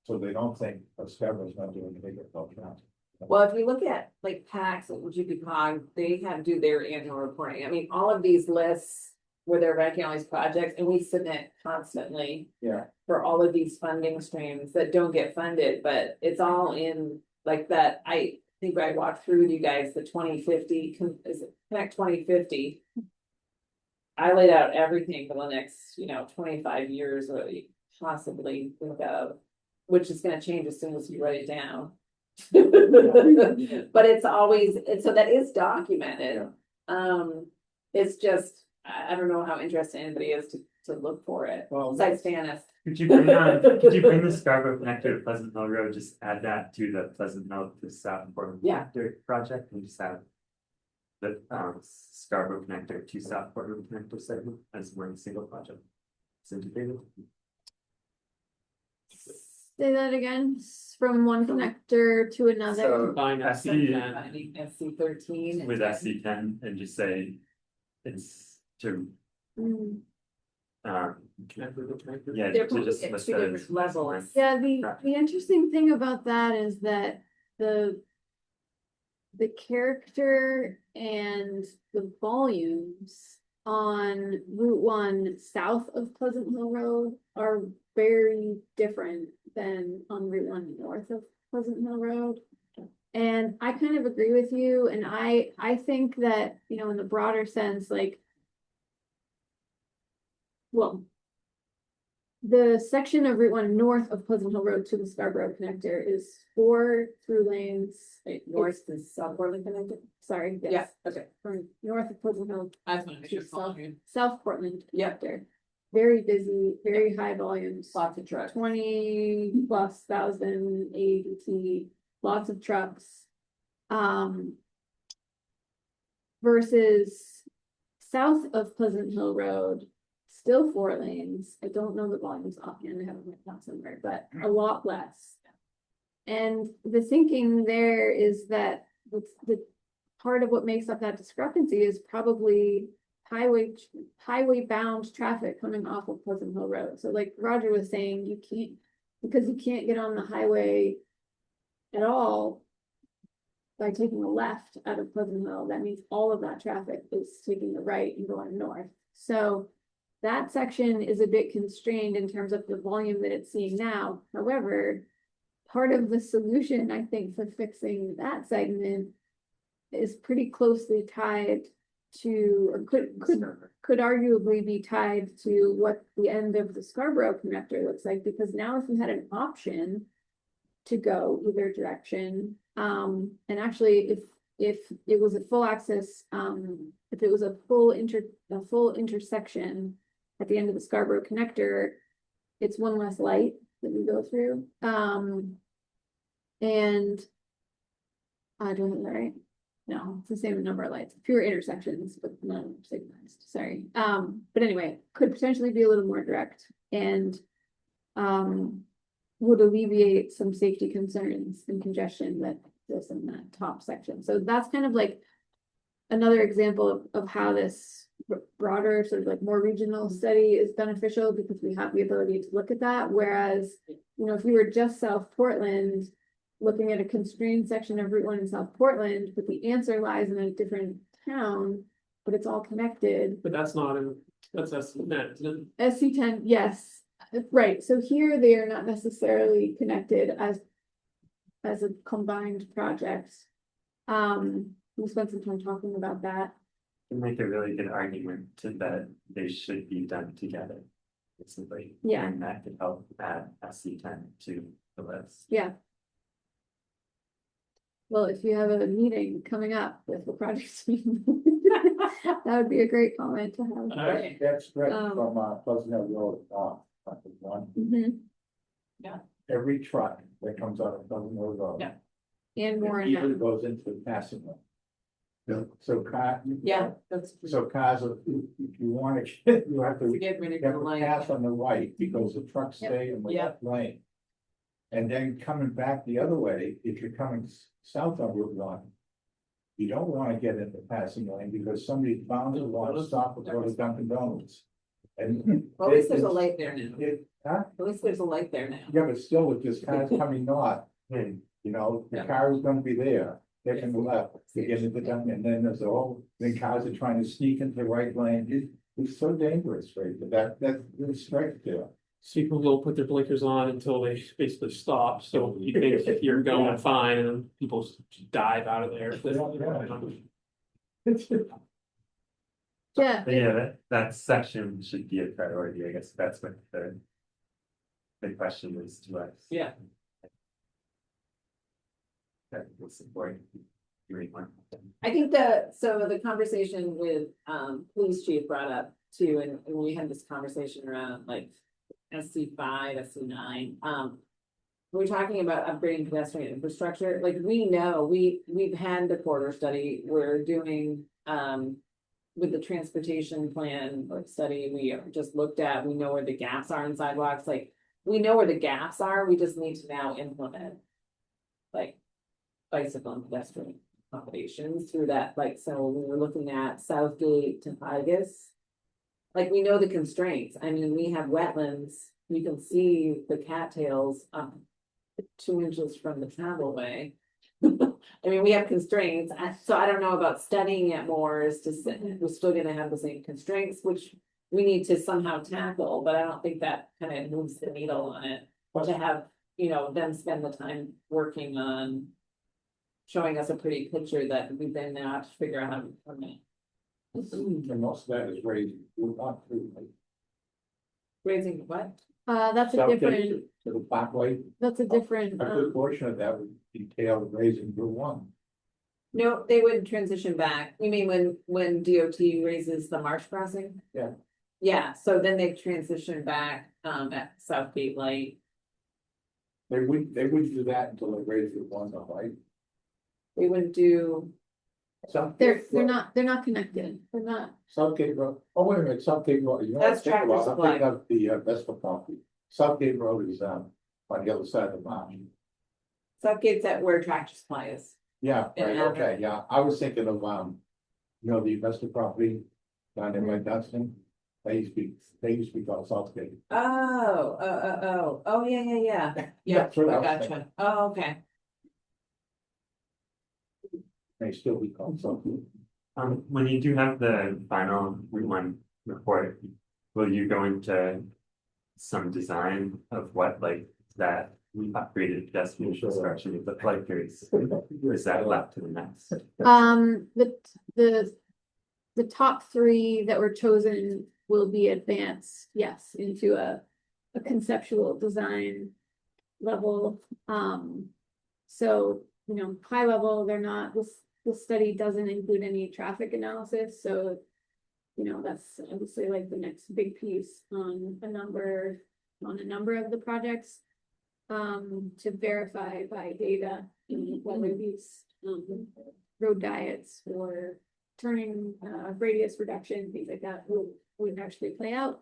So they don't think Scarborough's not doing anything about that. Well, if you look at like PAX and GB cog, they do their annual reporting. I mean, all of these lists where they're ranking all these projects, and we submit constantly. Yeah. For all of these funding streams that don't get funded, but it's all in like that. I think I walked through with you guys the 2050, is it Connect 2050? I laid out everything for the next, 25 years, or possibly think of, which is gonna change as soon as you write it down. But it's always, so that is documented. It's just, I don't know how interested anybody is to look for it, Well, besides Stannis. Could you bring the Scarborough Connector to Pleasant Hill Road, just add that to the Pleasant Hill to Southport Yeah. Connector project, and just have. The Scarborough Connector to Southport Connector segment as one single project. It's integrated. Say that again, from one connector to another. So Combine SC13. with SC10 and just say it's to, Mm. yeah, They're to just probably at list two that different as. levels. Yeah, the interesting thing about that is that the character and the volumes on Route 1 south of Pleasant Hill Road are very different than on Route 1 north of Pleasant Hill Road. And I kind of agree with you, and I think that, in the broader sense, like, well, the section of Route 1 north of Pleasant Hill Road to the Scarborough Connector is 4 through lanes. North is South Portland connected? Sorry, Yeah, yes, okay. from north of Pleasant Hill I just want to make to sure. it's South, following. South Portland Yeah. Connector. Very busy, very high volumes, Lots of trucks. 20,000+ ADT, lots of trucks. Versus south of Pleasant Hill Road, still 4 lanes. I don't know the volumes offhand, I haven't written down somewhere, but a lot less. And the thinking there is that the part of what makes up that discrepancy is probably highway bound traffic coming off of Pleasant Hill Road. So like Roger was saying, because you can't get on the highway at all by taking a left out of Pleasant Hill. That means all of that traffic is taking the right and going north. So that section is a bit constrained in terms of the volume that it's seeing now. However, part of the solution, I think, for fixing that segment is pretty closely tied to, or could arguably be tied to what the end of the Scarborough Connector looks like, because now if you had an option to go either direction, and actually if it was a full access, if it was a full intersection at the end of the Scarborough Connector, it's one less light that we go through. And I don't know, right? No, it's the same number of lights, fewer intersections, but not signalized, sorry. But anyway, could potentially be a little more direct and would alleviate some safety concerns and congestion that exists in that top section. So that's kind of like another example of how this broader sort of like more regional study is beneficial, because we have the ability to look at that. Whereas, you know, if we were just South Portland, looking at a constrained section of Route 1 in South Portland, but the answer lies in a different town, but it's all connected. But that's not in, that's SC10, yes, right. So here they are not necessarily connected as a combined project. We spent some time talking about that. You make a really good argument to that they should be done together. Basically, Yeah. and that could help add SC10 to the list. Yeah. Well, if you have a meeting coming up with the project team, that would be a great comment to have. Alright. That's right, from Pleasant Hill Road, one, Mhm. every truck that comes out of Pleasant Hill Road. Yeah. And more in Either that. goes into the passing lane. So That's. so cars, if you want to, you have to. To get rid You of have the to line. pass on the right because the trucks Yep. stay in the Yep. left lane. And then coming back the other way, if you're coming south on Route 1. You don't want to get in the passing lane because somebody found a lot of stop before the Dunkin' Donuts. And. Well, at least there's a it's- light there now. Huh? At least there's a light there now. Yeah, but still with this cars coming north, you know, the Yeah. car is gonna be there. They're gonna left, to get into the Dunkin', and then there's then cars are trying to sneak into the right lane. It's so dangerous, right? But that's really strict there. people will put their blinkers on until they basically stop, so you think if you're going fine, and then people just dive out of there. Yeah, But yeah, that section should be a priority, I guess that's what the question is to us. Yeah. That will support doing one. I think so the conversation with police chief brought up too, and we had this conversation around like SC5, SC9. We're talking about upgrading pedestrian infrastructure. Like we know, we've had the corridor study, we're doing with the transportation plan or study, we just looked at, we know where the gaps are in sidewalks, like we know where the gaps are, we just need to now implement like bicycle and pedestrian accommodations through that, like, so we were looking at Southgate to Vigus. Like, we know the constraints, I mean, we have wetlands, you can see the cattails, 2 inches from the travelway. I mean, we have constraints, so I don't know about studying it more, is to say, we're still gonna have the same constraints, which we need to somehow tackle, but I don't think that kind of moves the needle on it. To have, you know, them spend the time working on showing us a pretty picture that we then now have to figure out how to implement. And most of that is raised, we're not through, like, Raising what? that's a Southgate different, to the Parkway. that's a different, A good portion of that would entail raising Route 1. No, they would transition back. You mean when DOT raises the marsh crossing? Yeah. Yeah, so then they transition back at Southgate Light. They wouldn't do that until they raise Route 1, though, right? They wouldn't do, they're not connected, they're not, Southgate Road, oh, wait a minute, Southgate Road, you know. That's what I'm thinking about? Tractor I'm thinking of the Vespa property. Southgate Road is on the other side of the mountain. Southgate's at where Tractor Supply is. Yeah, In right, Abbott. okay, yeah, I was thinking of, you know, the Vespa property down there by Dunstan. They used to be called Southgate. Yeah. Yeah, so I that's- gotcha. Oh, okay. They still be called Southgate. When you do have the final Route One report, will you go into some design of what like that upgraded pedestrian infrastructure would look like, or is that left to the next? The top three that were chosen will be advanced, yes, into a conceptual design level. So, you know, high level, they're not, this study doesn't include any traffic analysis, so you know, that's obviously like the next big piece on a number of the projects. To verify by data, whether these road diets or turning radius reduction, things like that would actually play out.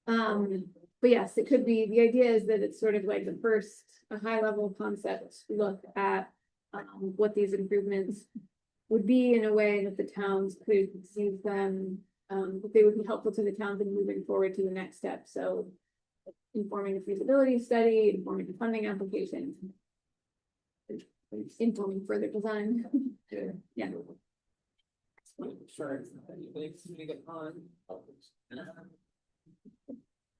But yes, it could be, the idea is that it's sort of like the first, a high level concept look at what these improvements would be in a way that the towns could see them, that they would be helpful to the towns in moving forward to the next step. So informing the feasibility study, informing the funding application, informing further design. Yeah. Sure. It's not anybody to get on.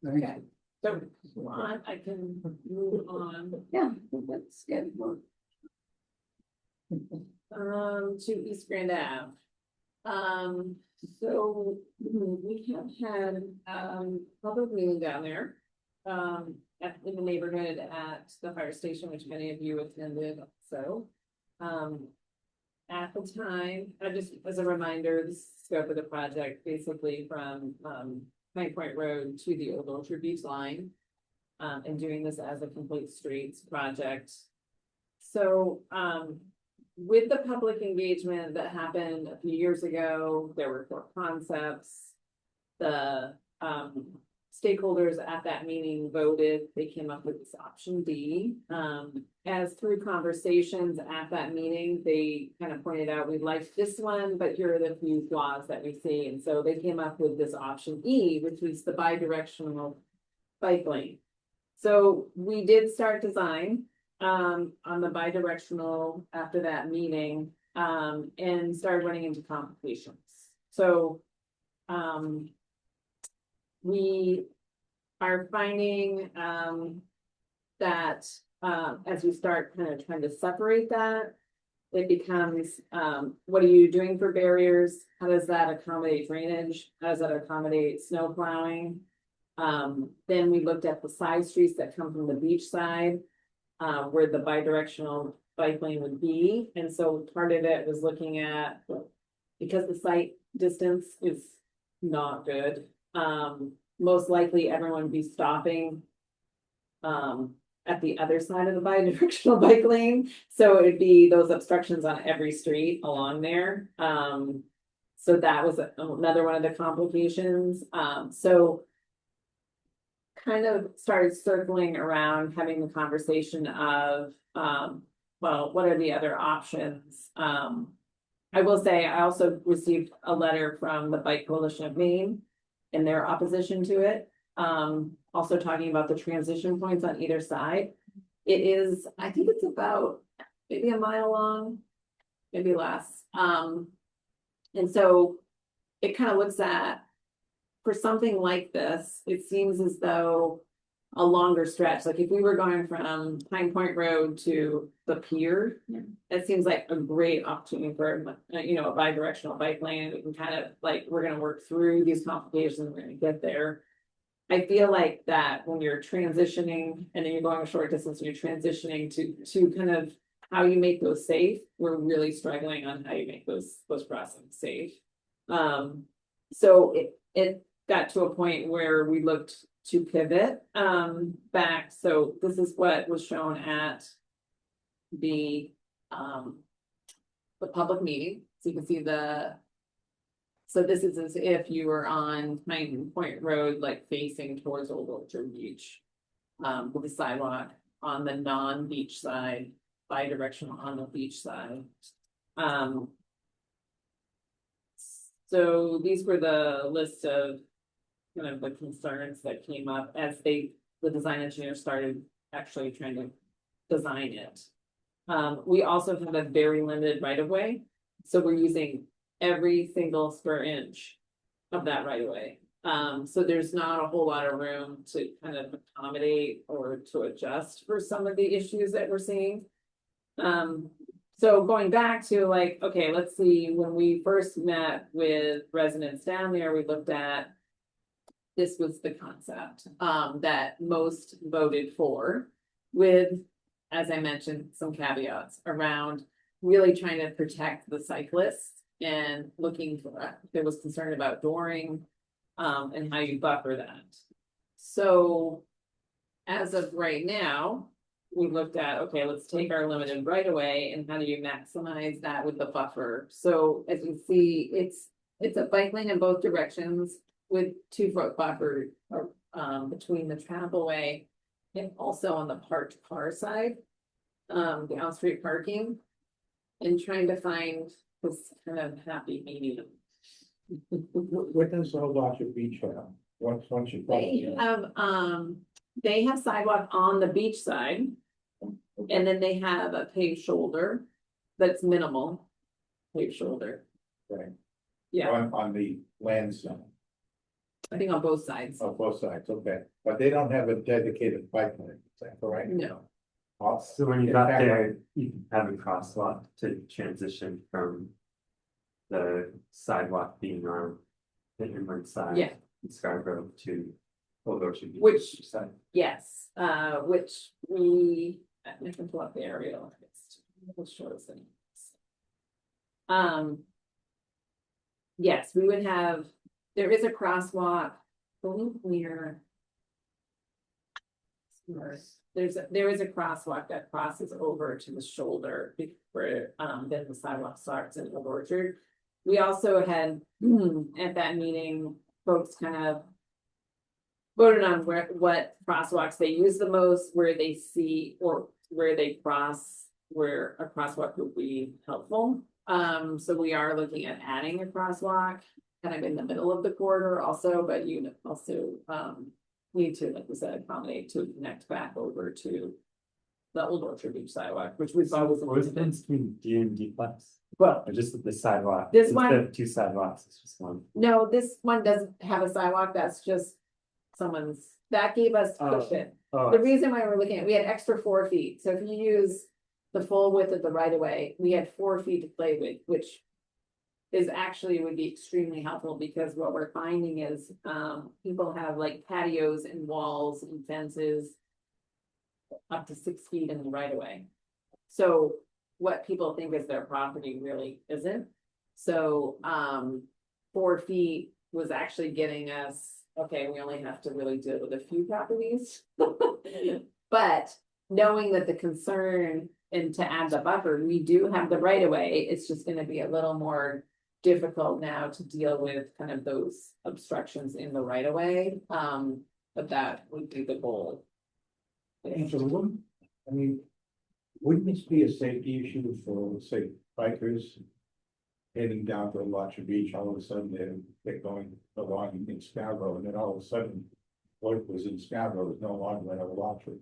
Okay. Okay, so if you want, I can move on. Yeah, I think that's good. To East Grand Ave. So we have had, public meeting down there. In the neighborhood at the fire station, which many of you attended, so. At the time, just as a reminder, the scope of the project, basically from, Pine Point Road to the Old Orchard Beach line. And doing this as a complete streets project. So, with the public engagement that happened a few years ago, there were 4 concepts. The, stakeholders at that meeting voted, they came up with this option D. As through conversations at that meeting, they kind of pointed out, we like this one, but here are the few flaws that we see. And so they came up with this option E, which was the bi-directional bike lane. So we did start design, on the bi-directional after that meeting, and started running into complications. So, we are finding that as we start kind of trying to separate that, it becomes what are you doing for barriers? How does that accommodate drainage? How does that accommodate snow plowing? Then we looked at the side streets that come from the beach side, where the bi-directional bike lane would be. And so part of it was looking at, because the site distance is not good. Most likely everyone would be stopping at the other side of the bi-directional bike lane. So it'd be those obstructions on every street along there. So that was another one of the complications. So kind of started circling around having the conversation of, well, what are the other options? I will say I also received a letter from the Bike Coalition of Maine in their opposition to it. Also talking about the transition points on either side. It is, I think it's about maybe a mile long, maybe less. And so it kind of looks at, for something like this, it seems as though a longer stretch, like if we were going from Pine Point Road to the pier, it seems like a great opportunity for, you know, a bi-directional bike lane. We can kind of like, we're going to work through these complications, we're going to get there. I feel like that when you're transitioning and then you're going a short distance and you're transitioning to kind of how you make those safe, we're really struggling on how you make those crossings safe. So it got to a point where we looked to pivot back. So this is what was shown at the public meeting. So you can see so this is as if you were on Pine Point Road, like facing towards Old Orchard Beach, with the sidewalk on the non-beach side, bi-directional on the beach side. So these were the list of kind of the concerns that came up as the design engineer started actually trying to design it. We also have a very limited right of way, so we're using every single square inch of that right of way. So there's not a whole lot of room to kind of accommodate or to adjust for some of the issues that we're seeing. So going back to like, okay, let's see, when we first met with residents down there, we looked at. This was the concept, that most voted for with, as I mentioned, some caveats around really trying to protect the cyclists and looking for, there was concern about dooring, and how you buffer that. So as of right now, we looked at, okay, let's take our limited right of way and how do you maximize that with the buffer? So as you see, it's a bike lane in both directions with 2-foot buffer, between the travel way and also on the parked car side, the on-street parking, and trying to find this kind of happy medium. What does Old Orchard Beach have? Once you. They have sidewalk on the beach side. And then they have a paved shoulder that's minimal. Paved shoulder, Right. yeah, On the land side, I think on both sides. on both sides, okay, but they don't have a dedicated bike lane, is that correct? No, So when you In got fact, there, you can have a crosswalk to transition from. The sidewalk being on the inland side. Yeah. in Scarborough to Old Orchard Beach. Which- Side. yes, which I can pull up the aerial. We'll show us the names. Yes, we would have, there is a crosswalk, I believe near. There is a crosswalk that crosses over to the shoulder before, then the sidewalk starts in Old Orchard. We also had, at that meeting, folks kind of voted on what crosswalks they use the most, where they see or where they cross, where a crosswalk would be helpful. So we are looking at adding a crosswalk kind of in the middle of the corridor also, but you also need to, like we said, accommodate to connect back over to the Old Orchard Beach sidewalk, which we thought was. What was the difference between D and D plus? Well, Or just the sidewalk? This Instead one- of 2 sidewalks, it's just one. no, this one doesn't have a sidewalk, that's just someone's, that gave us cushion. Oh, The reason why we're looking at, we had extra 4 feet, so if you use the full width of the right of way, we had 4 feet to play with, which. Is actually would be extremely helpful because what we're finding is, people have like patios and walls and fences. Up to 6 feet in the right of way. So what people think is their property really isn't. So, 4 feet was actually getting us, okay, we only have to really deal with a few properties. But knowing that the concern and to add the buffer, we do have the right of way, it's just gonna be a little more difficult now to deal with kind of those obstructions in the right of way. But that would be the goal. Angela, wouldn't this be a safety issue for, let's say, bikers? Heading down to Old Orchard Beach, all of a sudden they're going along in Scarborough, and then all of a sudden. What was in Scarborough is no longer in Old Orchard.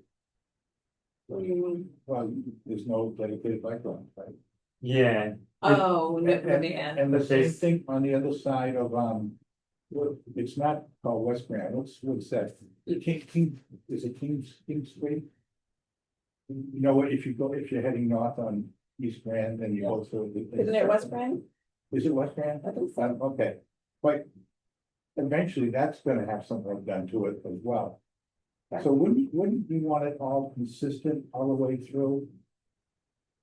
Well, there's no dedicated bike lane, right? yeah, Oh, no, And- yeah. And the But same there's- thing on the other side of, it's not called West Grand, what's that? Is it King Street? You know what, if you're heading north on East Grand, then you go through. Isn't it West Grand? Is it West Grand? I think so. Okay, but eventually that's gonna have some work done to it as well. So wouldn't you want it all consistent all the way through?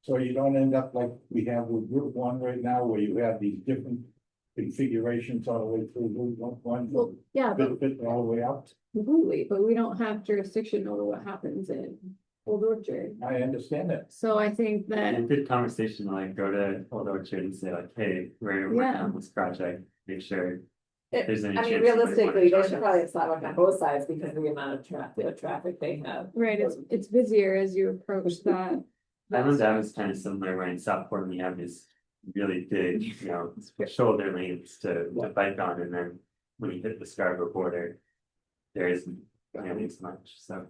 So you don't end up like we have with Route 1 right now, where you have these different configurations all the way through Route 1. Well, yeah, but Fit all the way out. completely, but we don't have jurisdiction over what happens in Old Orchard. I understand that. So I think a that, good conversation, like go to Old Orchard and say like, hey, we're working Yeah. on this project, make sure. There's any I chance mean, you might wanna realistically, they join should us. probably have sidewalk on both sides because of the amount of traffic they have. right, it's busier as you approach that. I know that was kind of similar where in Southport, we have this really big, shoulder lanes to bike on, and then when you hit the Scarborough border, there isn't nearly as much, so.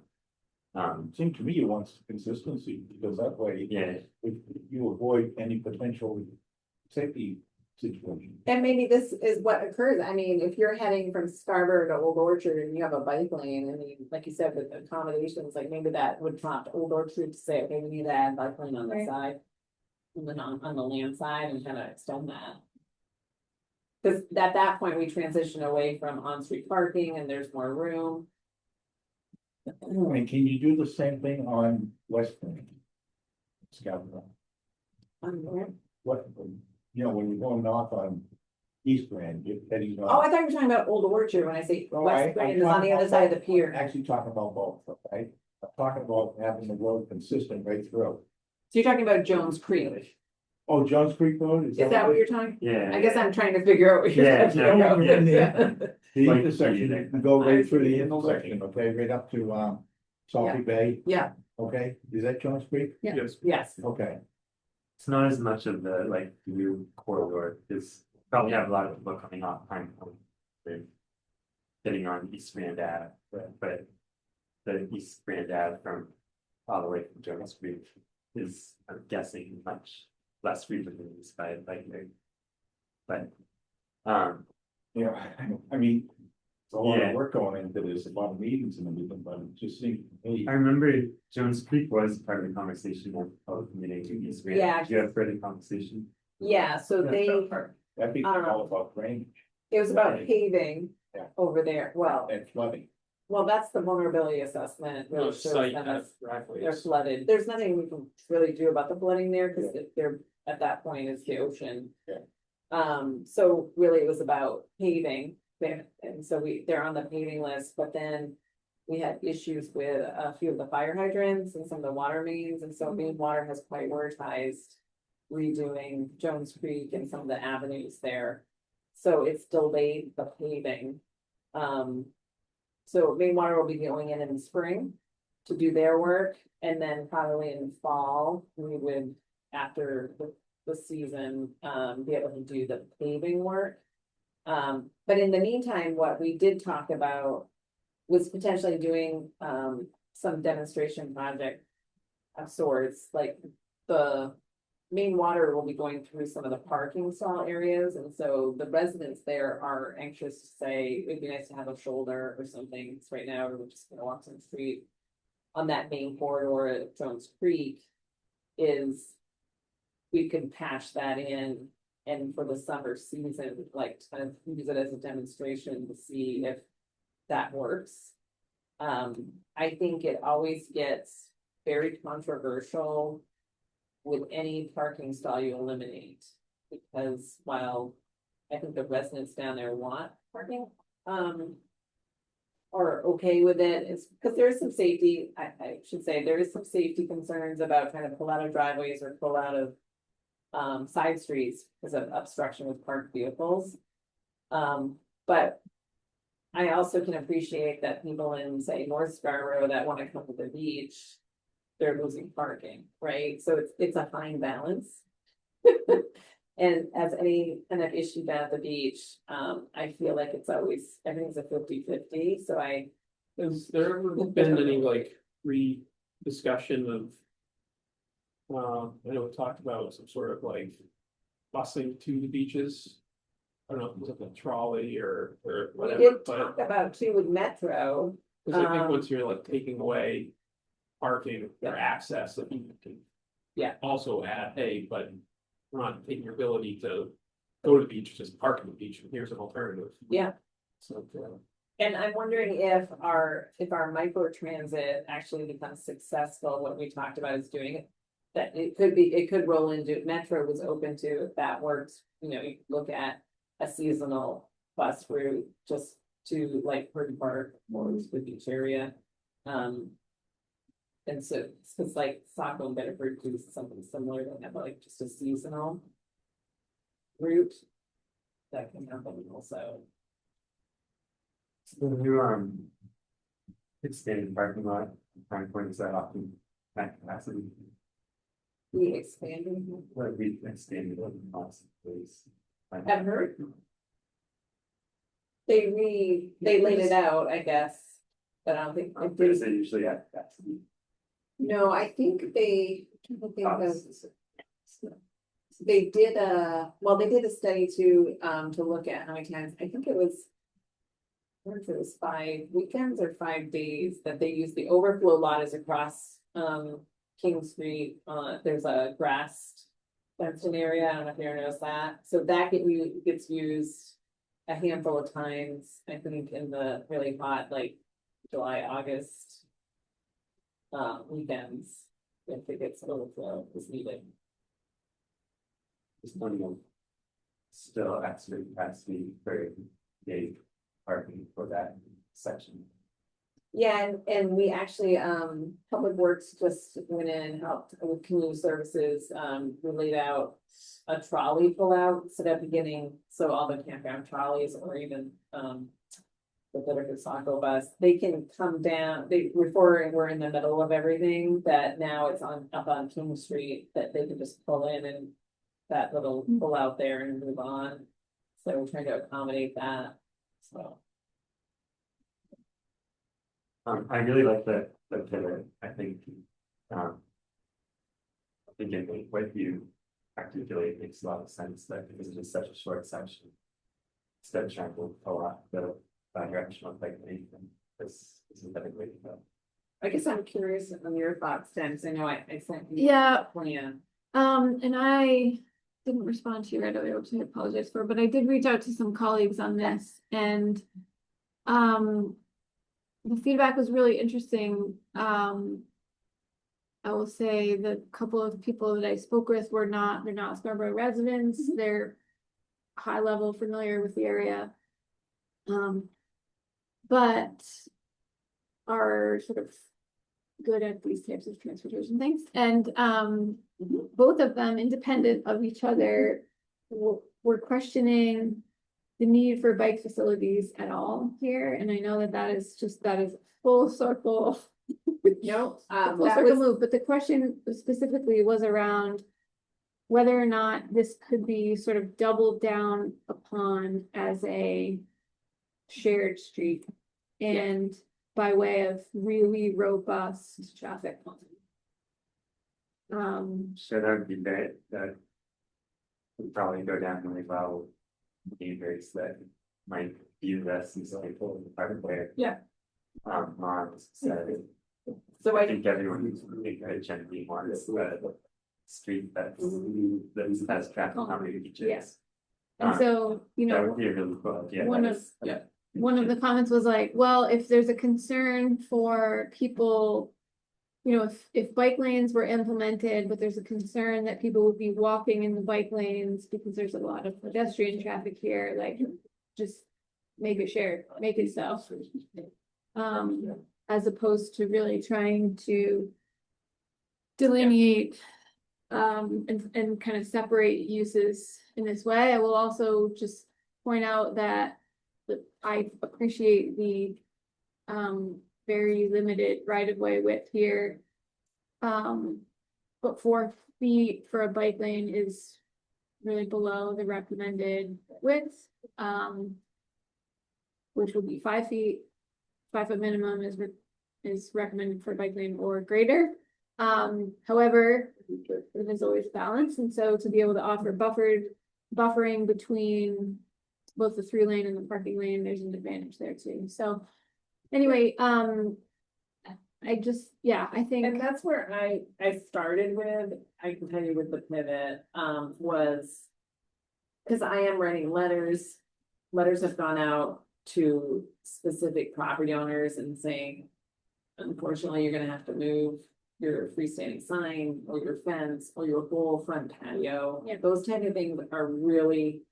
Seemed to me you want consistency, because that way, Yeah, if you avoid any potential safety situation. And maybe this is what occurs, I mean, if you're heading from Scarborough to Old Orchard and you have a bike lane, and you, like you said, with accommodations, like maybe that would prompt Old Orchard to say, okay, we need to add bike lane on the Right. side. And then on the land side and kind of extend that. Cause at that point, we transition away from on-street parking and there's more room. And can you do the same thing on West Main? Scarborough, what, you know, when you're going north on East Grand, you're heading north. Oh, I thought you were talking about Old Orchard when I say No, West Grand is on the other side of the pier. Actually talking about both, okay? I'm talking about having the road consistent right through. So you're talking about Jones Creek. Oh, Johns Creek Road? Is that what you're talking? yeah. I guess I'm trying to figure out what you're Yeah, talking no, about. yeah. The Like, intersection, yeah. you go right through the intersection, okay, right up to, Salty Bay, Yeah, okay? Is that Johns Creek? Yeah. Yes. yes, Okay, It's not as much of the like new corridor, because probably have a lot of people coming off Pine Point. They're Getting on East Grand Ave, but the East Grand Ave from all the way from Jones Creek is, I'm guessing, much less frequently used by biker. But, yeah, I mean, it's a lot Yeah. of work going into this, a lot of meetings and everything, but it just seems, hey, I remember Jones Creek was part of the conversation of public meeting. East Grand. Yeah. Did you have further conversation? yeah, so Yeah, they, that'd be all about drainage it was about paving Yeah. over there, well, and flooding. well, that's the vulnerability assessment. Really No shows site them have as they're driveways. flooded, there's nothing we can really do about the flooding there, because they're, at that point is the ocean. Yeah. So really it was about paving there, and so they're on the paving list, but then. We had issues with a few of the fire hydrants and some of the water mains, and so Maine Water has prioritized. Redoing Jones Creek and some of the avenues there, so it's delayed the paving. So Maine Water will be going in the spring to do their work, and then probably in the fall, we would, after the season, be able to do the paving work. But in the meantime, what we did talk about was potentially doing, some demonstration project of sorts, like the Main Water will be going through some of the parking stall areas, and so the residents there are anxious to say, it'd be nice to have a shoulder or something. So right now, we're just gonna walk on the street. On that main corridor at Jones Creek is. We could patch that in, and for the summer season, like, kind of use it as a demonstration to see if that works. I think it always gets very controversial with any parking stall you eliminate. Because while I think the residents down there want parking, are okay with it, it's because there is some safety, I should say, there is some safety concerns about trying to pull out of driveways or pull out of side streets because of obstruction with parked vehicles. But I also can appreciate that people in, say, North Scarborough that want to come to the beach, they're losing parking, right? So it's a fine balance. And as any kind of issue down at the beach, I feel like it's always, everything's a 50-50, so Has there ever been any like re-discussion of? I know we talked about some sort of like busing to the beaches. I don't know if it was like a trolley or we whatever, did but talk about too with Metro. because I think once you're like taking away parking Yeah. or access, that you can. Yeah. Also add, hey, but we're not taking your ability to go to the beach, just park at the beach, and here's an alternative. Yeah. So, And I'm wondering if our micro transit actually becomes successful, what we talked about is doing it. That it could roll into, Metro was open to, if that works, you know, you could look at a seasonal bus route just to like Purdy Park or the beach area. And so it's like Saco and Bedford do something similar, they have like just a seasonal route that can happen also. The new expanded parking lot, Pine Point, is that often at capacity? We expanding, Like we extended it in lots of ways. have heard, they laid it out, I guess. But I don't think. Because they usually have that to be. No, I think they, I think Offices. they did they did a study to look at how many times, I think it was. I wonder if it was 5 weekends or 5 days that they used the overflow lot is across King Street. There's a grassed fenced-in area. I don't know if you ever noticed that. So that gets used a handful of times, I think, in the really hot, like July, August weekends, if it gets overflow is needed. There's plenty of still extra capacity for day parking for that section. Yeah, and we actually, Public Works just went in and helped with community services, we laid out a trolley pullout instead of beginning, so all the campground trolleys or even, the Bitterford Saco bus, they can come down, before we're in the middle of everything, that now it's up on King Street, that they can just pull in and that little pull out there and move on. So we're trying to accommodate that, so. I really like the pivot. I think what you articulate makes a lot of sense, that because it is such a short section. Instead of trying to pull out the bi-directional bike lane, this is a better way to go. I guess I'm curious on your thoughts, Tim, because I know I sent you. Yeah. a plan. And I didn't respond to you right away, which I apologize for, but I did reach out to some colleagues on this, and the feedback was really interesting. I will say the couple of people that I spoke with they're not Scarborough residents, they're high level familiar with the area. But are sort of good at these types of transportation things. And both of them, independent of each other, were questioning the need for bike facilities at all here. And I know that is full circle. No, Full that circle was, move, but the question specifically was around whether or not this could be sort of doubled down upon as a shared street and by way of really robust traffic calming. So that would be that would probably go down really well with neighbors that might view this as like the part of where. Yeah. Moms said, so I I, think everyone who's really good generally wants the street that has traffic calming beaches. Yes. And so, That would be a really cool idea. One of the comments was like, well, if there's a concern for people, if bike lanes were implemented, but there's a concern that people would be walking in the bike lanes because there's a lot of pedestrian traffic here, like just make it shared, make it so. As opposed to really trying to delineate and kind of separate uses in this way. I will also just point out that I appreciate the very limited right-of-way width here. But 4 feet for a bike lane is really below the recommended width, which would be 5 feet. 5 foot minimum is recommended for a bike lane or greater. However, there's always balance, and so to be able to offer buffering between both the 3-lane and the parking lane, there's an advantage there too. So anyway, I think. and that's where I started with, I can tell you with the pivot, was. Cause I am writing letters have gone out to specific property owners and saying, unfortunately, you're gonna have to move your freestanding sign or your fence or your whole front patio. Yeah. Those type of things are really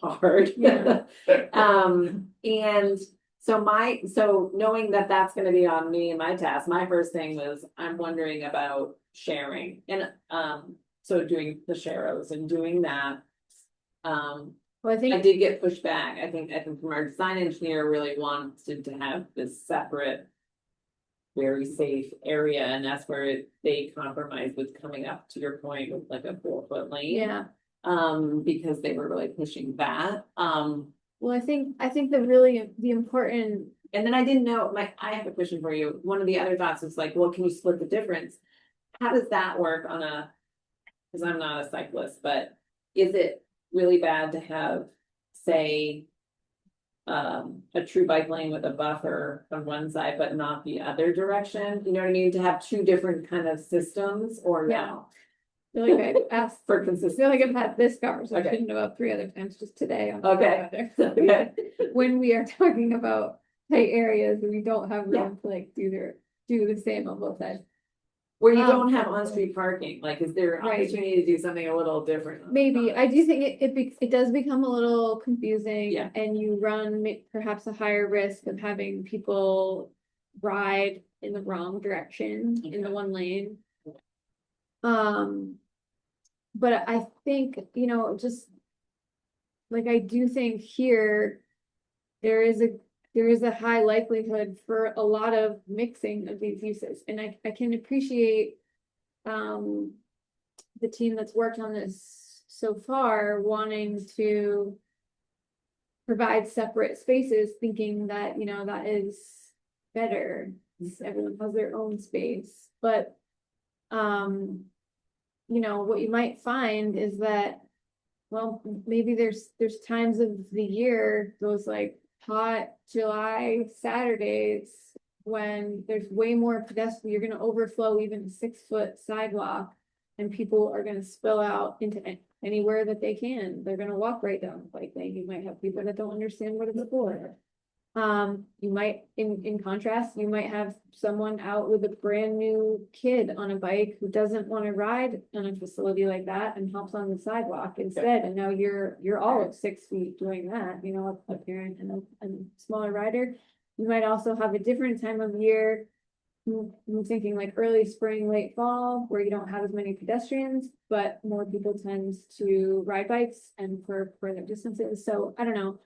hard. Yeah. And so knowing that that's gonna be on me and my task, my first thing was, I'm wondering about sharing and, so doing the sharrows and doing that. Well, I I think did get pushed back. I think from our design engineer really wanted to have this separate, very safe area, and that's where they compromised with coming up to your point with like a 4-foot lane. yeah, Because they were really pushing that. Well, I think the important, And then I didn't know, I have a question for you. One of the other thoughts was like, well, can you split the difference? How does that work on a, because I'm not a cyclist, but is it really bad to have, say, a true bike lane with a buffer on one side, but not the other direction? You know what I mean? To have two different kind of systems or Yeah. no? I feel like I asked, For I consistency. feel like I've had this conversation Okay. about 3 other times just today. On Okay. the Okay. weather. When we are talking about tight areas, we don't have room to like do the same on both sides. Where you Um, don't have on-street parking, like, is there an Right. opportunity to do something a little different? Maybe, I do think it does become a little confusing. Yeah. And you run perhaps a higher risk of having people ride in the wrong direction in the one lane. But I think, just like I do think here, there is a high likelihood for a lot of mixing of these uses, and I can appreciate the team that's worked on this so far wanting to provide separate spaces, thinking that, that is better. Everyone has their own space, but what you might find is that, well, maybe there's times of the year, those like hot July Saturdays, when there's way more pedestrian, you're gonna overflow even a 6-foot sidewalk, and people are gonna spill out into anywhere that they can. They're gonna walk right down the bike lane. You might have people that don't understand what it's for. You might, in contrast, you might have someone out with a brand new kid on a bike who doesn't want to ride on a facility like that and hops on the sidewalk instead. And now you're all of 6 feet doing that, a parent and a smaller rider. You might also have a different time of year. I'm thinking like early spring, late fall, where you don't have as many pedestrians, but more people tend to ride bikes and for further distances. So I don't know.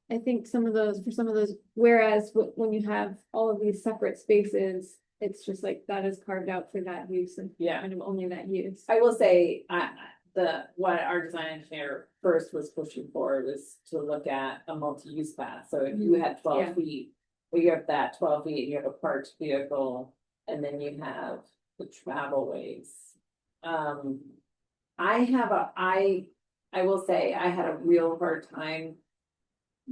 I think some of those, whereas when you have all of these separate spaces, it's just like that is carved out for that use and Yeah. kind of only that use. I will say, what our design engineer first was pushing for was to look at a multi-use path. So if you had 12 Yeah. feet, well, you have that 12 feet, you have a parked vehicle, and then you have the travel ways. I will say I had a real hard time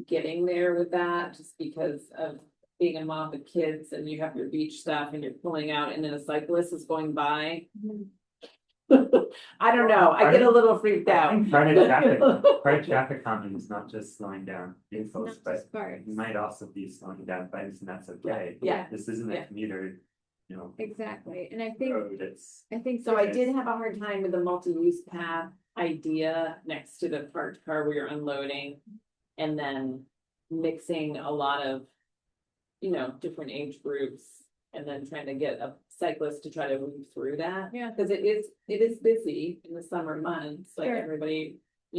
getting there with that, just because of being a mom with kids and you have your beach stuff and you're pulling out and then a cyclist is going by. I don't know, I get a little freaked I out. think part of traffic calming is not just slowing down vehicles, Not but just cars. you might also be slowing down bikes, and that's okay. Yeah. This isn't Yeah. a commuter, Exactly, and I think road, it's. So I did have a hard time with the multi-use path idea next to the parked car we were unloading. And then mixing a lot of, different age groups. And then trying to get a cyclist to try to move through that. Yeah. Cause it is busy in the summer months, like Sure. everybody, I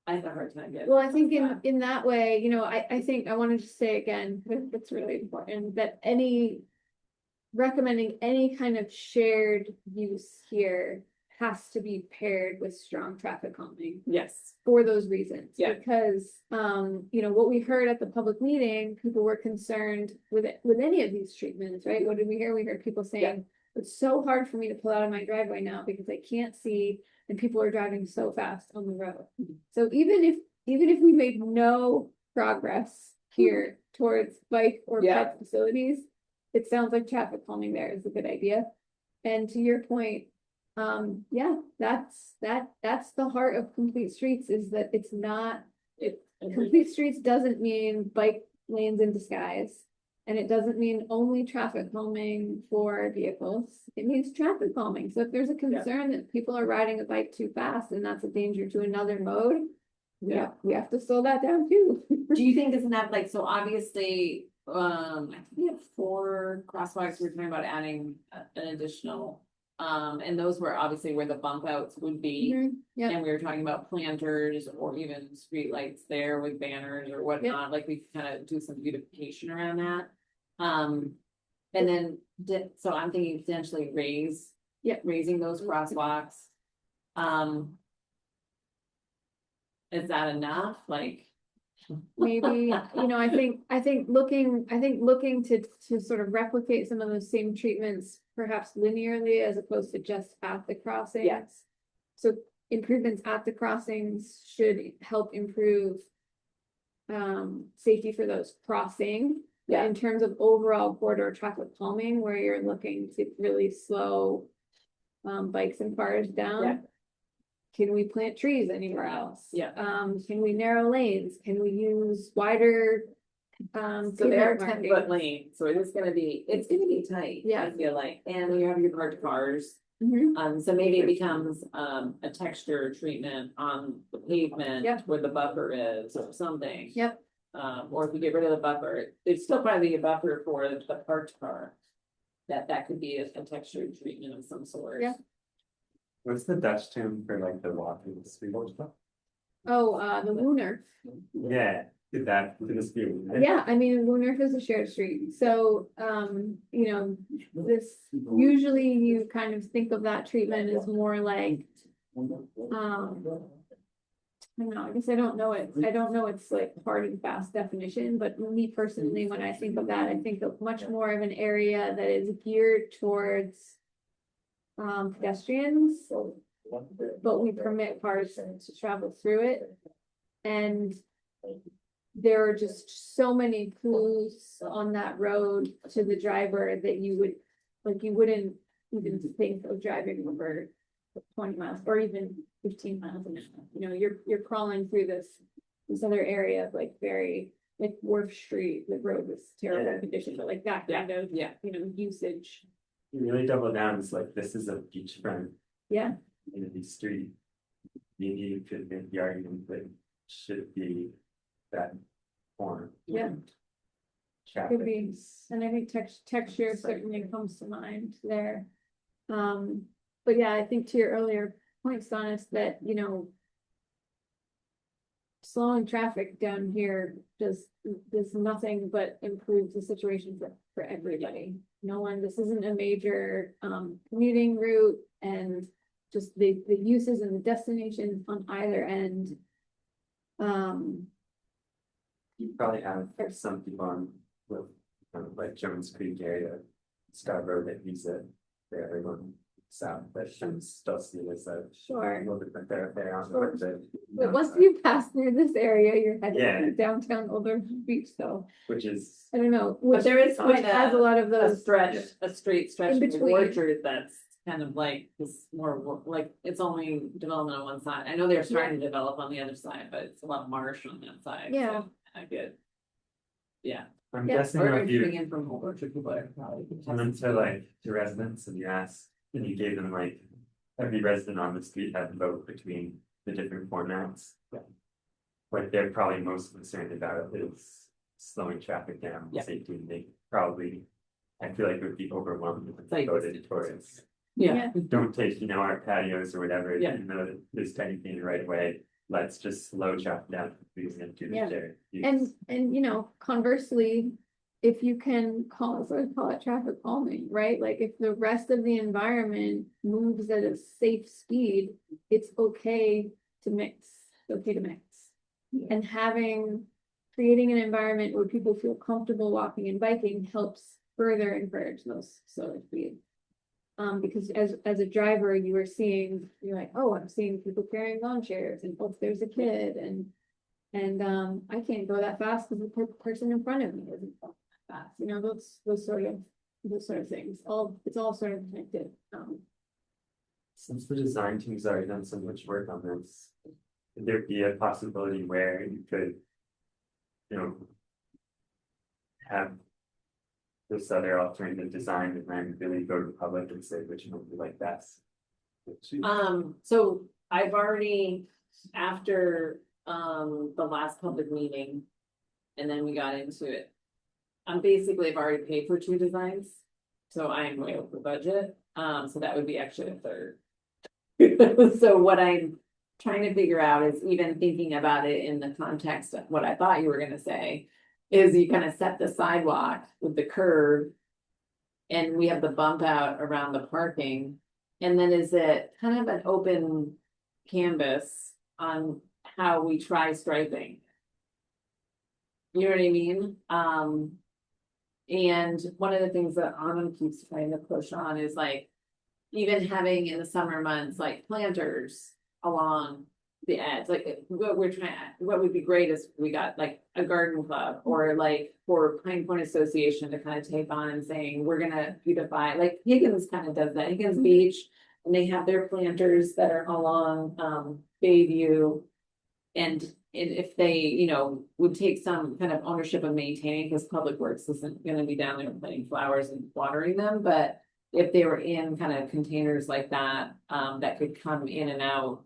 had a hard time getting. well, I think in that way, I think I wanted to say again, it's really important that recommending any kind of shared use here has to be paired with strong traffic calming. Yes, For those reasons. Yeah. Because, what we heard at the public meeting, people were concerned with any of these treatments, right? What did we hear? We heard people saying, it's so hard for me to pull out of my driveway now because I can't see and people are driving so fast on the road. So even if we made no progress here towards bike or pet facilities, it sounds like traffic calming there is a good idea. And to your point, that's the heart of Complete Streets, is that it's not, Complete Streets doesn't mean bike lanes in disguise. And it doesn't mean only traffic calming for vehicles. It means traffic calming. So if there's a concern that people are riding a bike too fast and that's a danger to another mode, we have to slow that down too. do you think there's enough, so obviously, I think we have 4 crosswalks, we're talking about adding an additional. And those were obviously where the bump outs would be. Yeah. And we were talking about planters or even street lights there with banners or whatnot, like we could kind of do some beautification around that. And then, so I'm thinking potentially raising those crosswalks. is that enough? Like, maybe, I think looking to sort of replicate some of those same treatments, perhaps linearly as opposed to just at the crossings. Yes. So improvements at the crossings should help improve safety for those crossing. Yeah. In terms of overall corridor traffic calming, where you're looking to really slow bikes and cars down. Yeah. Can we plant trees anywhere else? Yeah. Can we narrow lanes? Can we use wider? so they are pavement 10-foot markings? lanes, so it's gonna be tight. Yeah. I feel like, and you have your parked cars. Mhm. So maybe it becomes a texture treatment on the pavement Yep. where the buffer is or something. Yep, Or if you get rid of the buffer, there's still probably a buffer for the parked car. That could be a textured treatment of some sort. Yeah. What's the Dutch term for like the walking street? oh, the Lunar. Yeah, could this be? Yeah, I mean, Lunar is a shared street, so, this, usually you kind of think of that treatment as more like, I don't know, I guess I don't know it's like hard and fast definition, but me personally, when I think of that, I think of much more of an area that is geared towards pedestrians, but we permit cars to travel through it. And there are just so many clues on that road to the driver that you wouldn't even think of driving over 20 miles or even 15 miles an hour. You're crawling through this other area of like very like Wharf Street, the road was terrible Yeah. condition, but like that kind of usage. You really double down, it's like, this is a beachfront Yeah, community street. Maybe you could make the argument that it should be that form. yeah, Traffic could be, is- and I think texture certainly comes to mind there. But yeah, I think to your earlier points, Sonis, that slowing traffic down here does nothing but improve the situation for everybody. No one, this isn't a major commuting route, and just the uses and the destinations on either end. You probably have some people on with like Jones Creek area, Scarborough that use it. They're going south, but should still see it as a Sure. little bit there on Sure. the. But once you pass through this area, you're heading Yeah. to downtown Old Orchard Beach, so Which is, I don't know. But there is Which kind has a of lot of a those. straight stretch In of the between. orchard that's kind of like this more like it's only development on one side. I know they're starting to develop on the other side, but it's a lot of marsh on that side. Yeah. So I get. Yeah. I'm Yeah. guessing Or if you coming in from orchard, people are probably. went to like the residents and you asked, and you gave them like, every resident on the street had to vote between the different formats. What they're probably most concerned about is slowing traffic down, Yeah. safety, and they probably, I feel like would be overwhelmed if they Like- voted towards. Yeah. Don't take, our patios or whatever, Yeah. even though there's technically the right way, let's just slow traffic down, please, and do Yeah. the shared use. And conversely, if you can call it traffic calming, right? Like if the rest of the environment moves at a safe speed, it's okay to mix. It's okay to mix. And creating an environment where people feel comfortable walking and biking helps further encourage those slower speeds. Because as a driver, you're like, oh, I'm seeing people carrying lawn chairs, and oh, there's a kid, and I can't go that fast because the person in front of me isn't going that fast. Those sort of things. It's all sort of connected. Since the design team's already done so much work on this, could there be a possibility where you could, have this other alternative design and then really go to the public and say which one you like best? So I've already, after the last public meeting. And then we got into it. I've already paid for 2 designs. So I am way over budget, so that would be actually a third. So what I'm trying to figure out is even thinking about it in the context of what I thought you were gonna say. Is you kind of set the sidewalk with the curb. And we have the bump out around the parking. And then is it kind of an open canvas on how we try striping. You know what I mean? And one of the things that Anand keeps trying to push on is like, even having in the summer months, like planters along the edge, like what would be great is we got like a garden club or like for Pine Point Association to kind of take on and saying, we're gonna beautify, like Higgins kind of does that, Higgins Beach. And they have their planters that are along, Bayview. And if they, you know, would take some kind of ownership of maintaining, because Public Works isn't gonna be down there planting flowers and watering them, but if they were in kind of containers like that, that could come in and out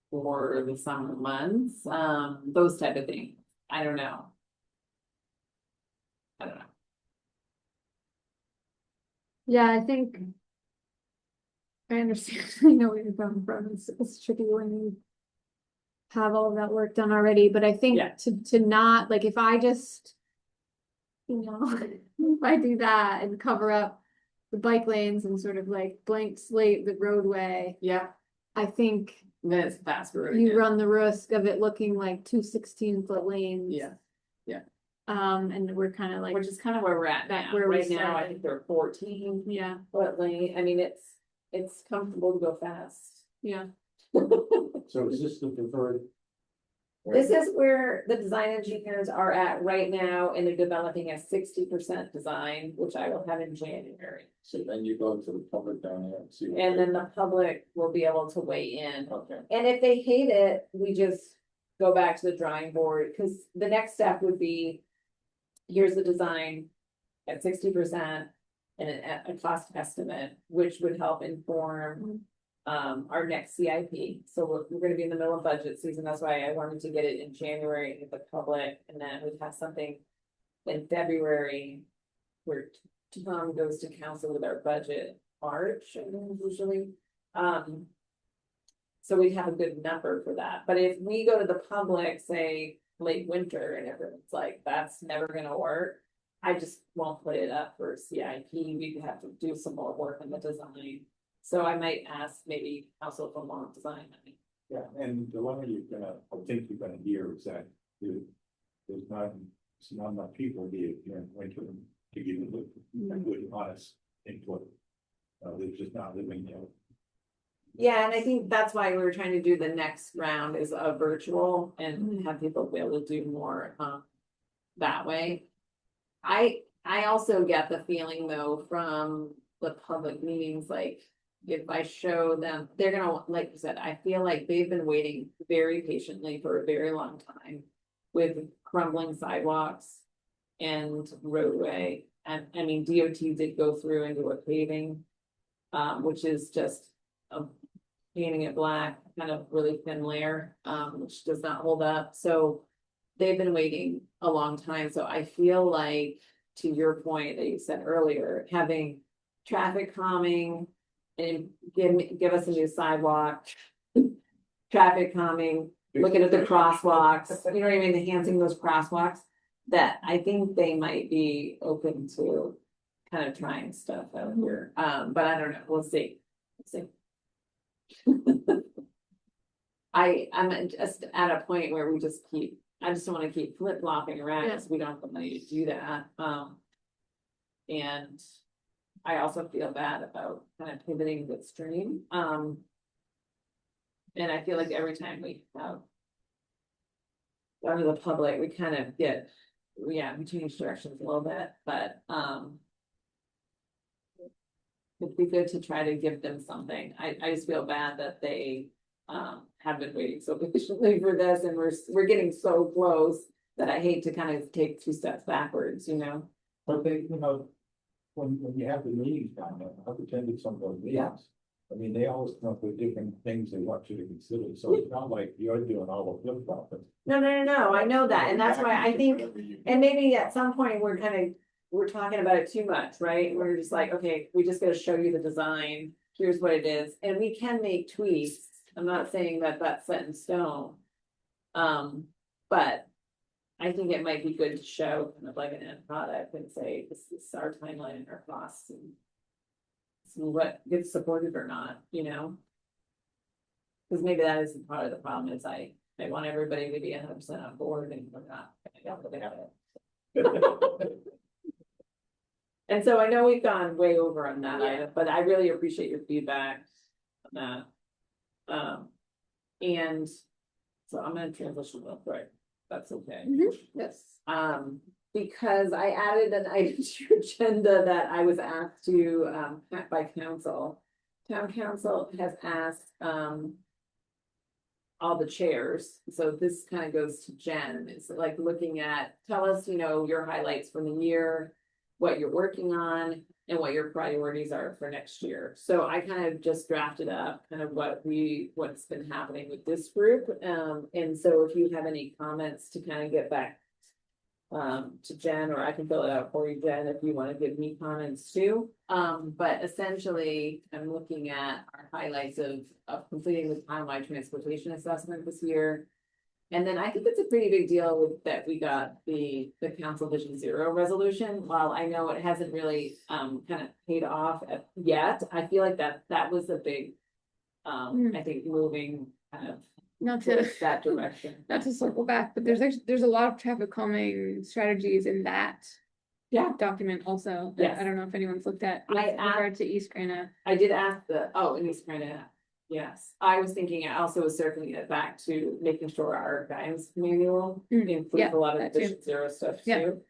for the summer months, those type of things. I don't know. Yeah, I think. I understand, I know where you're coming from, it's tricky when you. Have all of that work done already, but I think Yeah. to not, like, if I just. You know, if I do that and cover up the bike lanes and sort of like blank slate the roadway, Yeah, I think. then it's faster. You run the risk of it looking like 2 16-foot lanes. Yeah. And we're kind of like, Which is kind of where we're at Back now. where we Right now, I started. think they're 14 yeah, foot lane. I mean, it's comfortable to go fast. yeah, So is this the preferred? This is where the design engineers are at right now, and they're developing a 60% design, which I will have in January. So then you go to the public down there and see. what And they- then the public will be able to weigh in. Okay, And if they hate it, we just go back to the drawing board, because the next step would be. Here's the design at 60% and a cost estimate, which would help inform. Our next CIP, so we're gonna be in the middle of budget season, that's why I wanted to get it in January with the public, and then we'd have something. In February, where Tom goes to council with our budget, March, I think usually, So we'd have a good number for that, but if we go to the public, say, late winter, and everyone's like, that's never gonna work. I just won't put it up for CIP, we'd have to do some more work on the design. So I might ask maybe council for more design. yeah, and the one I think you're gonna hear is that there's not enough people here in winter to give you a good honest input. They're just not living there. Yeah, and I think that's why we were trying to do the next round is a virtual and have people be able to do more, that way. I also get the feeling though from the public meetings, like. If I show them, they're gonna, like you said, I feel like they've been waiting very patiently for a very long time. With crumbling sidewalks and roadway, and I mean, DOT did go through and do a paving. Which is just painting it black, kind of really thin layer, which does not hold up, so. They've been waiting a long time, so I feel like, to your point that you said earlier, having traffic calming. And give us a new sidewalk. Traffic calming, looking at the crosswalks, you know what I mean, enhancing those crosswalks. That I think they might be open to kind of trying stuff out here, but I don't know, we'll see. I'm just at a point where we just I just don't wanna keep flip flopping around, because we don't have the money to do that, and. I also feel bad about kind of pivoting midstream, and I feel like every time we have. Go to the public, we kind of get, we change directions a little bit, but, it'd be good to try to give them something, I just feel bad that they, have been waiting so patiently for this, and we're getting so close. That I hate to kind of take 2 steps backwards, you know? But they, when you have the meetings down there, I've attended some of those meetings. Yeah. I mean, they always come up with different things they want you to consider, so it's not like you're doing all the flip flopping. No, I know that, and that's why I think, and maybe at some point, we're talking about it too much, right? We're just like, okay, we just gotta show you the design, here's what it is, and we can make tweaks. I'm not saying that that's set in stone. But I think it might be good to show kind of like an end product and say, this is our timeline and our costs and. See what gets supported or not, you know? Cause maybe that is part of the problem is I I want everybody to be 100% on board and we're not. It. And so I know we've gone way over on that item, but I really appreciate your feedback on that. And so I'm gonna transition real quick. That's okay. Yes. Because I added an item to your agenda that I was asked to, by council. Town council has asked, all the chairs, so this kind of goes to Jen, it's like looking at, tell us, your highlights from the year, what you're working on, and what your priorities are for next year. So I kind of just drafted up kind of what's been happening with this group. And so if you have any comments to kind of get back to Jen, or I can fill it out for you, Jen, if you want to give me comments too. But essentially, I'm looking at our highlights of completing the townwide transportation assessment this year. And then I think it's a pretty big deal that we got the Council Vision Zero resolution. While I know it hasn't really kind of paid off yet, I feel like that was a big I think moving kind of Not to towards that direction. not to circle back, but there's a lot of traffic calming strategies in that Yeah, document also. That Yes. I don't know if anyone's looked at with I regard to East Granite. I did ask and he's trying to, yes, I was thinking, I also was circling it back to making sure our guidance manual includes yeah, a lot of that too. Vision Zero stuff Yeah. too.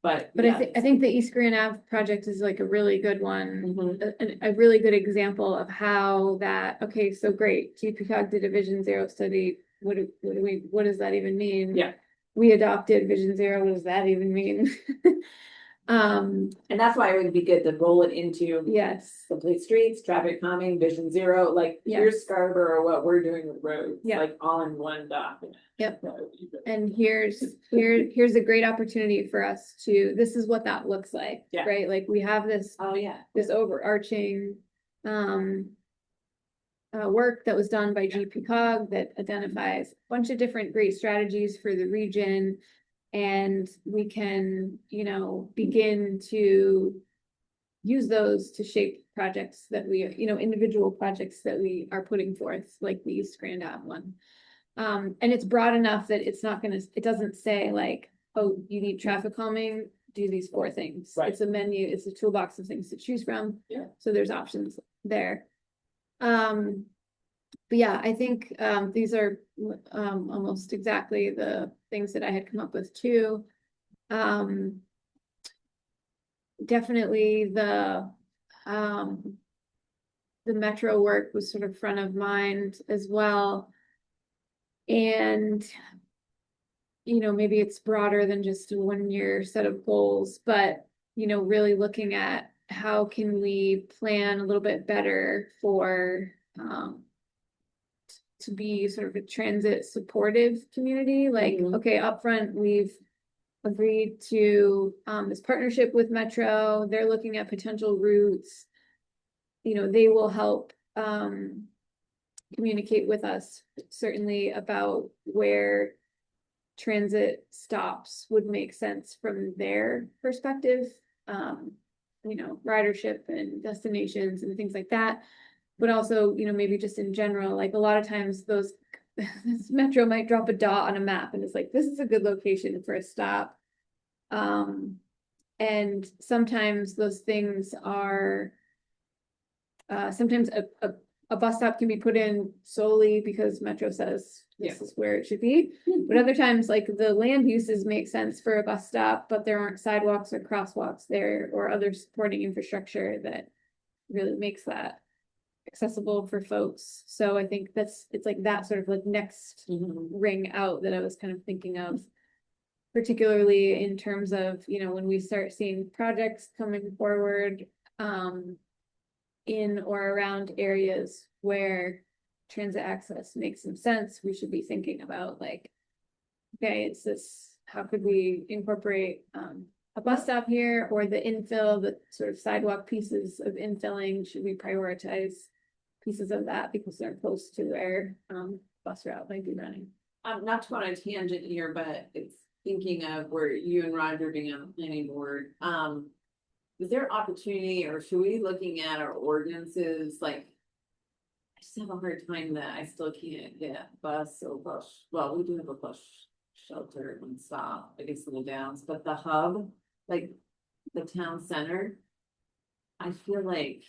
But But I think the East Grand Ave project is like a really good one. Mhm. A really good example of how that, okay, so great, GPCOG did a Vision Zero study, what does that even mean? Yeah. We adopted Vision Zero, what does that even mean? And that's why it would be good to roll it into Yes, complete streets, traffic calming, Vision Zero, like Yeah. here's Scarborough, what we're doing with roads, Yeah. like all in one document. Yep. That would be good. and here's a great opportunity for us to, this is what that looks like, Yeah. right? Like we have this Oh, yeah. overarching work that was done by GPCOG that identifies a bunch of different great strategies for the region. And we can, begin to use those to shape projects that we, individual projects that we are putting forth, like the East Grand Ave one. And it's broad enough that it doesn't say like, oh, you need traffic calming, do these 4 things. Right. It's a menu, it's a toolbox of things to choose from. Yeah. So there's options there. But yeah, I think these are almost exactly the things that I had come up with too. Definitely the metro work was sort of front of mind as well. And maybe it's broader than just a 1-year set of goals, but really looking at how can we plan a little bit better for to be sort of a transit supportive community. Like, okay, upfront, we've agreed to this partnership with Metro. They're looking at potential routes. They will help communicate with us certainly about where transit stops would make sense from their perspective. Ridership and destinations and things like that. But also, maybe just in general, like a lot of times this Metro might drop a dot on a map and it's like, this is a good location for a stop. And sometimes those things are, sometimes a bus stop can be put in solely because Metro says this is where it should be. But other times, like the land uses make sense for a bus stop, but there aren't sidewalks or crosswalks there or other supporting infrastructure that really makes that accessible for folks. So I think it's like that sort of like next ring out that I was kind of thinking of, particularly in terms of, when we start seeing projects coming forward in or around areas where transit access makes some sense, we should be thinking about like, okay, it's this, how could we incorporate a bus stop here, or the infill, the sort of sidewalk pieces of infilling, should we prioritize pieces of that because they're close to where bus route might be running? Not to go on a tangent here, but it's thinking of where you and Roger being on the planning board. Is there opportunity, or should we be looking at our ordinances, like I just have a hard time that I still can't get bus or bus, well, we do have a bus shelter and stop, I guess in the downs, but the hub, like the town center. I feel like,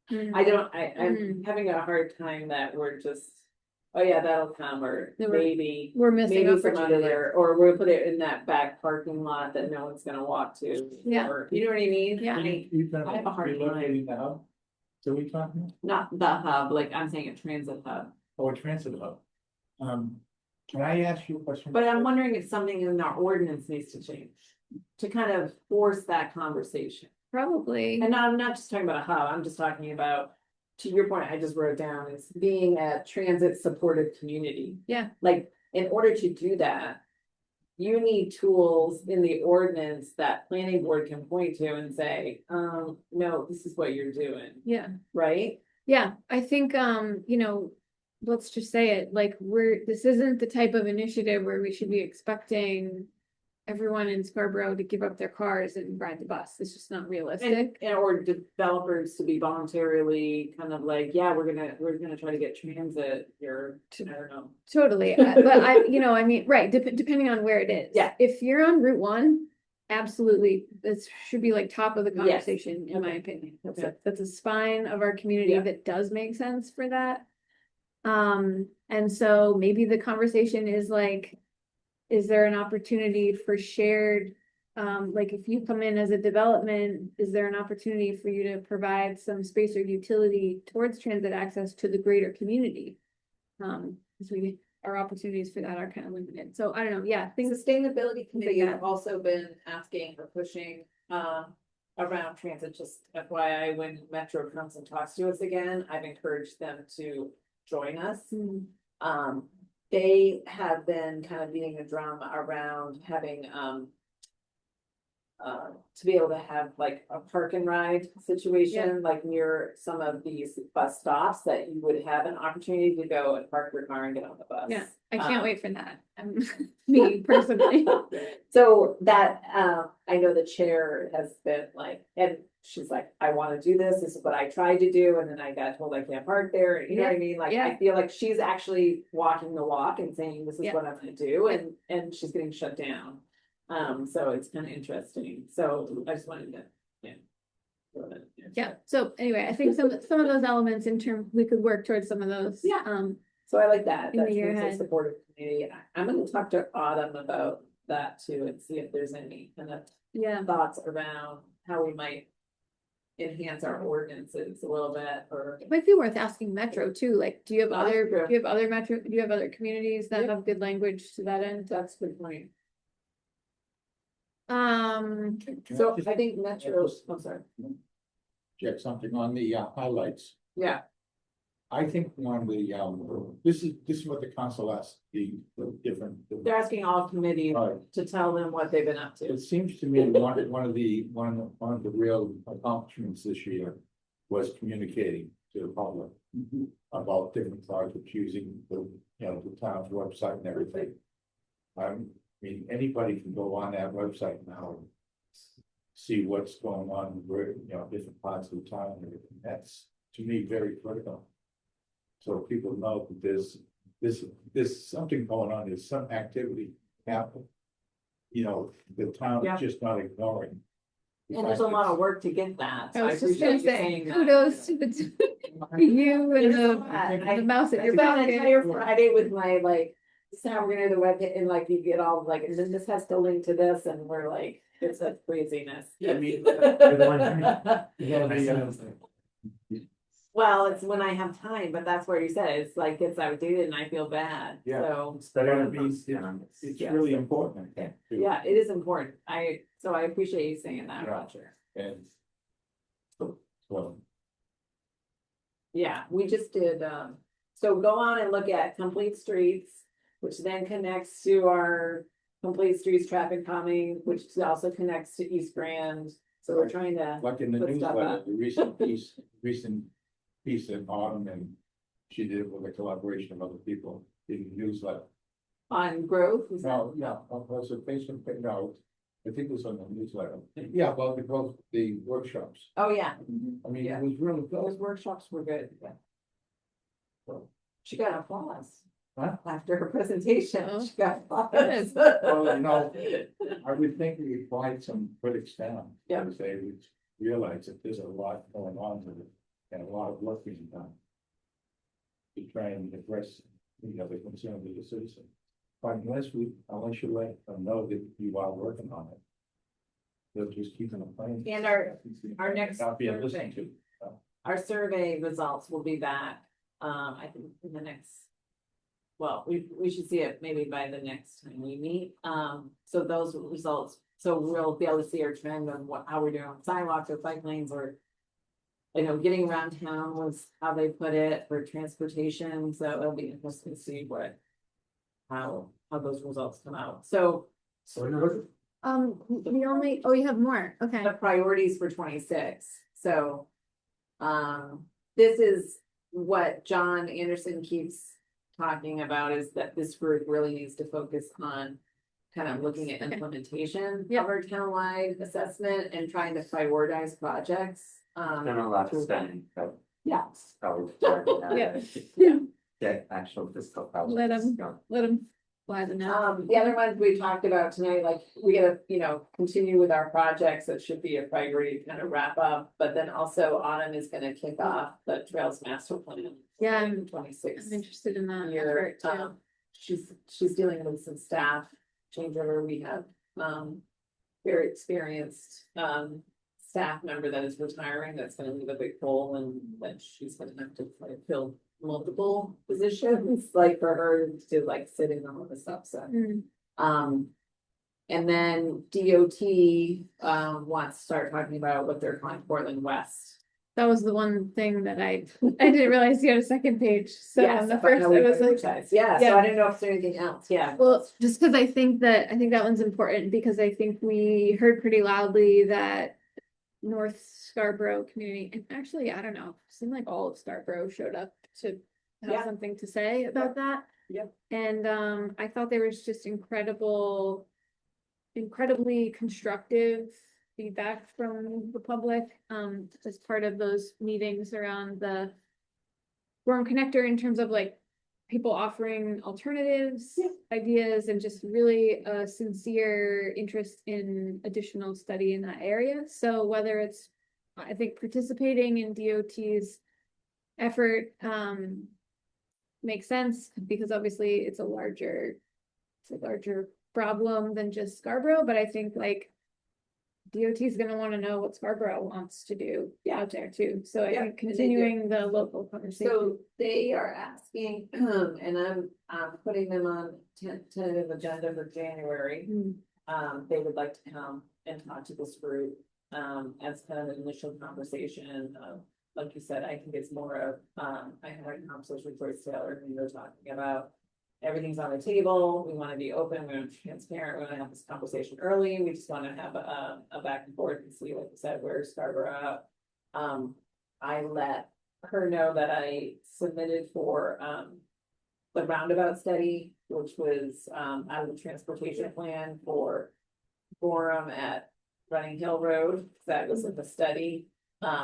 Mm. I'm having a hard time that we're just, oh yeah, that'll come, or That we're- maybe. We're missing Maybe some opportunity. other, or we'll put it in that back parking lot that no one's gonna walk to. Yeah. Or, you know what I mean? Yeah. I have a hard time. Relocating the hub? So we talking about? Not the hub, like I'm saying a transit hub, Oh, a transit hub. Can I ask you a question? but I'm wondering if something in our ordinance needs to change. To kind of force that conversation, Probably. and I'm not just talking about a hub, I'm just talking about. To your point, I just wrote down is being a transit supportive community. Yeah. Like, in order to do that. You need tools in the ordinance that planning board can point to and say, no, this is what you're doing, Yeah. right? Yeah, I think, you know, let's just say it, like, this isn't the type of initiative where we should be expecting everyone in Scarborough to give up their cars and ride the bus. It's just not realistic. Or developers to be voluntarily kind of like, yeah, we're gonna try to get transit here, I don't know. Totally, but I mean, right, depending on where it is. Yeah. If you're on Route 1, absolutely, this should be like top of the Yes. conversation, in my Okay. opinion. Okay. That's a spine of our community Yeah. that does make sense for that. And so maybe the conversation is like, is there an opportunity for shared, like if you come in as a development, is there an opportunity for you to provide some space or utility towards transit access to the greater community? Because our opportunities for that are kind of limited. So I don't know, yeah, things. Sustainability committee that. have also been asking or pushing, around transit, just FYI, when Metro comes and talks to us again, I've encouraged them to join us. They have been kind of beating the drum around having, to be able to have like a park and ride situation, like near some of these bus stops that you would have an opportunity to go and park your car and get on the bus. Yeah, I can't wait for that. Me personally. So that, I know the chair has been like, and she's like, I wanna do this, this is what I tried to do, and then I got told I can't park there, you know what I mean? Like, Yeah. I feel like she's actually walking the walk and saying, this is Yeah. what I'm gonna do, and she's getting shut down. So it's kind of interesting, so I just wanted to, yeah. Yeah, so anyway, I think some of those elements we could work towards some of those. Yeah. Um, So I like that, In the that's year a ahead. supportive community, I'm gonna talk to Autumn about that too, and see if there's any kind of yeah, thoughts around how we might enhance our ordinances a little bit, or. it might be worth asking Metro too, like, do you have That's other, true. do you have other Metro, do you have other communities that Yeah. have good language to that end? That's a good point. Um, So I think Metro, I'm sorry, Check something on the highlights. yeah, I think one of the, this is what the council asked, the different. they're asking all committees Right. to tell them what they've been up to. It seems to me one of the real accomplishments this year was communicating to the public about different projects using the town's website and everything. I mean, anybody can go on that website now and see what's going on, where, different parts of the town and everything. That's, to me, very critical. So people know that there's something going on, there's some activity happening. The town Yeah. is just not ignoring. the And there's a fact lot that- of work to get that. I so was just gonna appreciate you say, saying that. kudos to you and There's a lot. the mouse at I your spent an pocket. entire Friday with my this is how we're gonna do the web, and like you get all like, and then this has to link to this, and we're like, it's a craziness. Yeah, I mean, you're the one- Well, it's when I have time, but that's where you said, it's like, it's outdated and I feel bad, Yeah. so. It's better Well, than it means most towns. It's Yeah. really important. Yeah. too. Yeah, it is important, so I appreciate you saying that, Yeah. Roger. And. So, Yeah, we just did, so go on and look at complete streets, which then connects to our complete streets traffic calming, which also connects to East Grand. So we're trying to, like in the Let's stop newsletter, that. the recent piece in Autumn, and she did it with a collaboration of other people in the newsletter. on growth. is that- No, yeah, was it Facebook, no, I think it was on the newsletter. Yeah, well, because the workshops, Oh, yeah, I mean, Yeah. it was really those good. workshops were good, yeah. She got applause. Huh? After her presentation, Oh. she got applause. Good. Well, you know, I would think we applied some critics down. Yeah. Because they would realize that there's a lot going on with it and a lot of work being done. To try and address, the concern of the citizen. But unless you let them know that you are working on it. They'll just keep them playing. And our next Not being survey. listened to. Our survey results will be back, I think in the next. Well, we should see it maybe by the next time we meet, so those results, so we'll be able to see our trend on how we're doing on sidewalks or bike lanes or. Getting around town was how they put it for transportation, so it'll be interesting to see how those results come out, so. The only, oh, you have more, okay. The priorities for 26, so. This is what John Anderson keeps talking about, is that this group really needs to focus on. Kind of looking at implementation Yep. of our townwide assessment and trying to prioritize projects. Done a lot of spending, but Yeah, it's probably starting now. Yeah. Yeah. Get actual fiscal projects. Let 'em- going. Let them fly the nest. the other ones we talked about tonight, like, we gotta, continue with our projects, that should be a priority to kind of wrap up, but then also Autumn is gonna kick off the Trails Master Plan. Yeah, in I'm 26 interested in that year, effort too. she's dealing with some staff changeover. We have, very experienced, staff member that is retiring, that's gonna leave a big hole, and that she's gonna have to fill multiple positions, like for her to sit in on all this stuff, so. Mm, And then DOT, wants to start talking about what they're calling Portland West. That was the one thing that I didn't realize you had a second page, so Yes, on the about first, how we I was like. prioritize. Yeah, so yeah. I didn't know if there's anything else, yeah. Well, just because I think that one's important, because I think we heard pretty loudly that North Scarborough community, and actually, I don't know, it seemed like all of Scarborough showed up to have Yeah. something to say about that. Yep. And I thought there was just incredibly constructive feedback from the public, as part of those meetings around the Scarborough Connector, in terms of people offering alternatives, Yeah. ideas, and just really a sincere interest in additional study in that area. So whether it's, I think, participating in DOT's effort, makes sense, because obviously it's a larger problem than just Scarborough, but I think DOT is gonna wanna know what Scarborough wants to do out there too. So I Yeah, think and they do. continuing the local conversation. So they are asking, and I'm putting them on tentative agenda for January. Mm, They would like to come and talk to this group, as kind of an initial conversation. Like you said, I think it's more of, I had a conversation with Joyce Taylor, and we were talking about. Everything's on the table, we wanna be open, we want to be transparent, we wanna have this conversation early, we just wanna have a back and forth and see, like you said, where Scarborough at. I let her know that I submitted for, the roundabout study, which was, out of the transportation plan for Forum at Running Hill Road, that was in the study,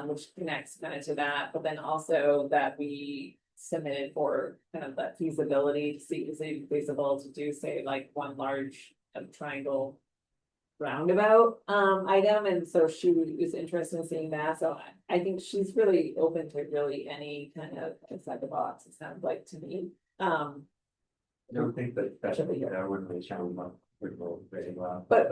which connects kind of to that, but then also that we submitted for kind of that feasibility, to see is it feasible to do, say, one large triangle roundabout item, and so she was interested in seeing that, so I think she's really open to really any kind of outside the box, it sounds like to me. I don't think that Should be here. that wouldn't really sound very well. But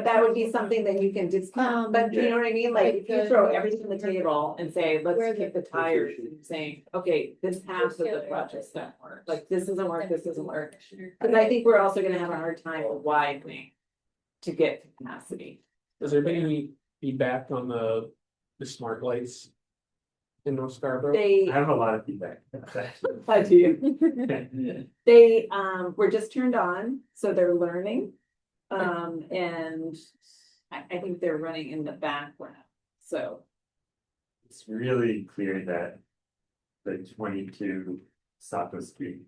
that would be something that you can discount, but you know what I mean, if you throw everything on the table and say, let's kick the tires, and saying, okay, this half of the project's not work, this doesn't work, this doesn't work. Cause I think we're also gonna have a hard time with widening to get capacity. Has there been any feedback on the smart lights in North Scarborough? They, I have a lot of feedback. I do. They were just turned on, so they're learning. And I think they're running in the background, so. It's really clear that the 22 Saco Street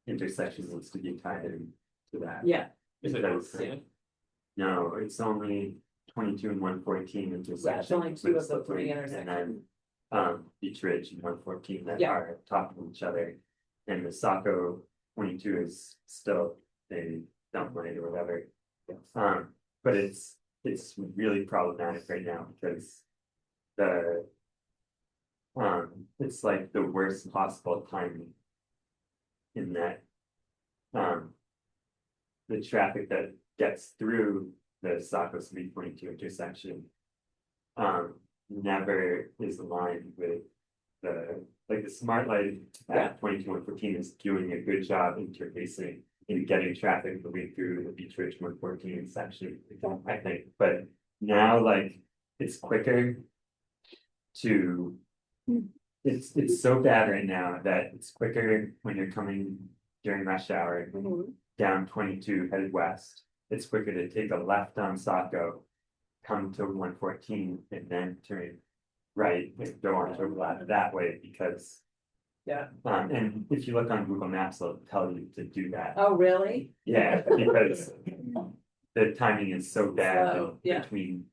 intersection needs to be tied in to that. Yeah, Is it? Because- Yeah. No, it's only 22 and 114 intersection. only two of the with three slippery, and then Beach Ridge and 114 that Yeah. are talking to each other. And the Saco 22 is still a dump lane or whatever. But it's really problematic right now because the it's like the worst possible timing in that the traffic that gets through the Saco 322 intersection never is aligned with the smart light at 22-114 is doing a good job interfacing and getting traffic moving through the Beach Ridge 114 section, I think. But now, like, it's quicker to, it's so bad right now that it's quicker when you're coming during rush hour down 22 headed west. It's quicker to take a left on Saco, come to 114 and then turn right and go on to overlap that way because and if you look on Google Maps, it'll tell you to do that. Oh, really? Yeah, because the timing is so bad So, yeah. between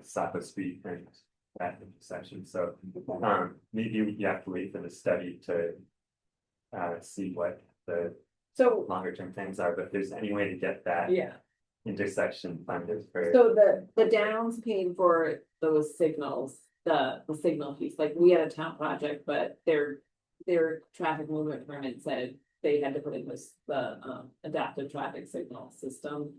Saco Street and that intersection. So maybe you have to wait for the study to see what the So, longer term plans are, but if there's any way to get that yeah, intersection funded for. so the Downs paid for those signals, the signal piece, like we had a town project, but their traffic movement permit said they had to put in the adaptive traffic signal system.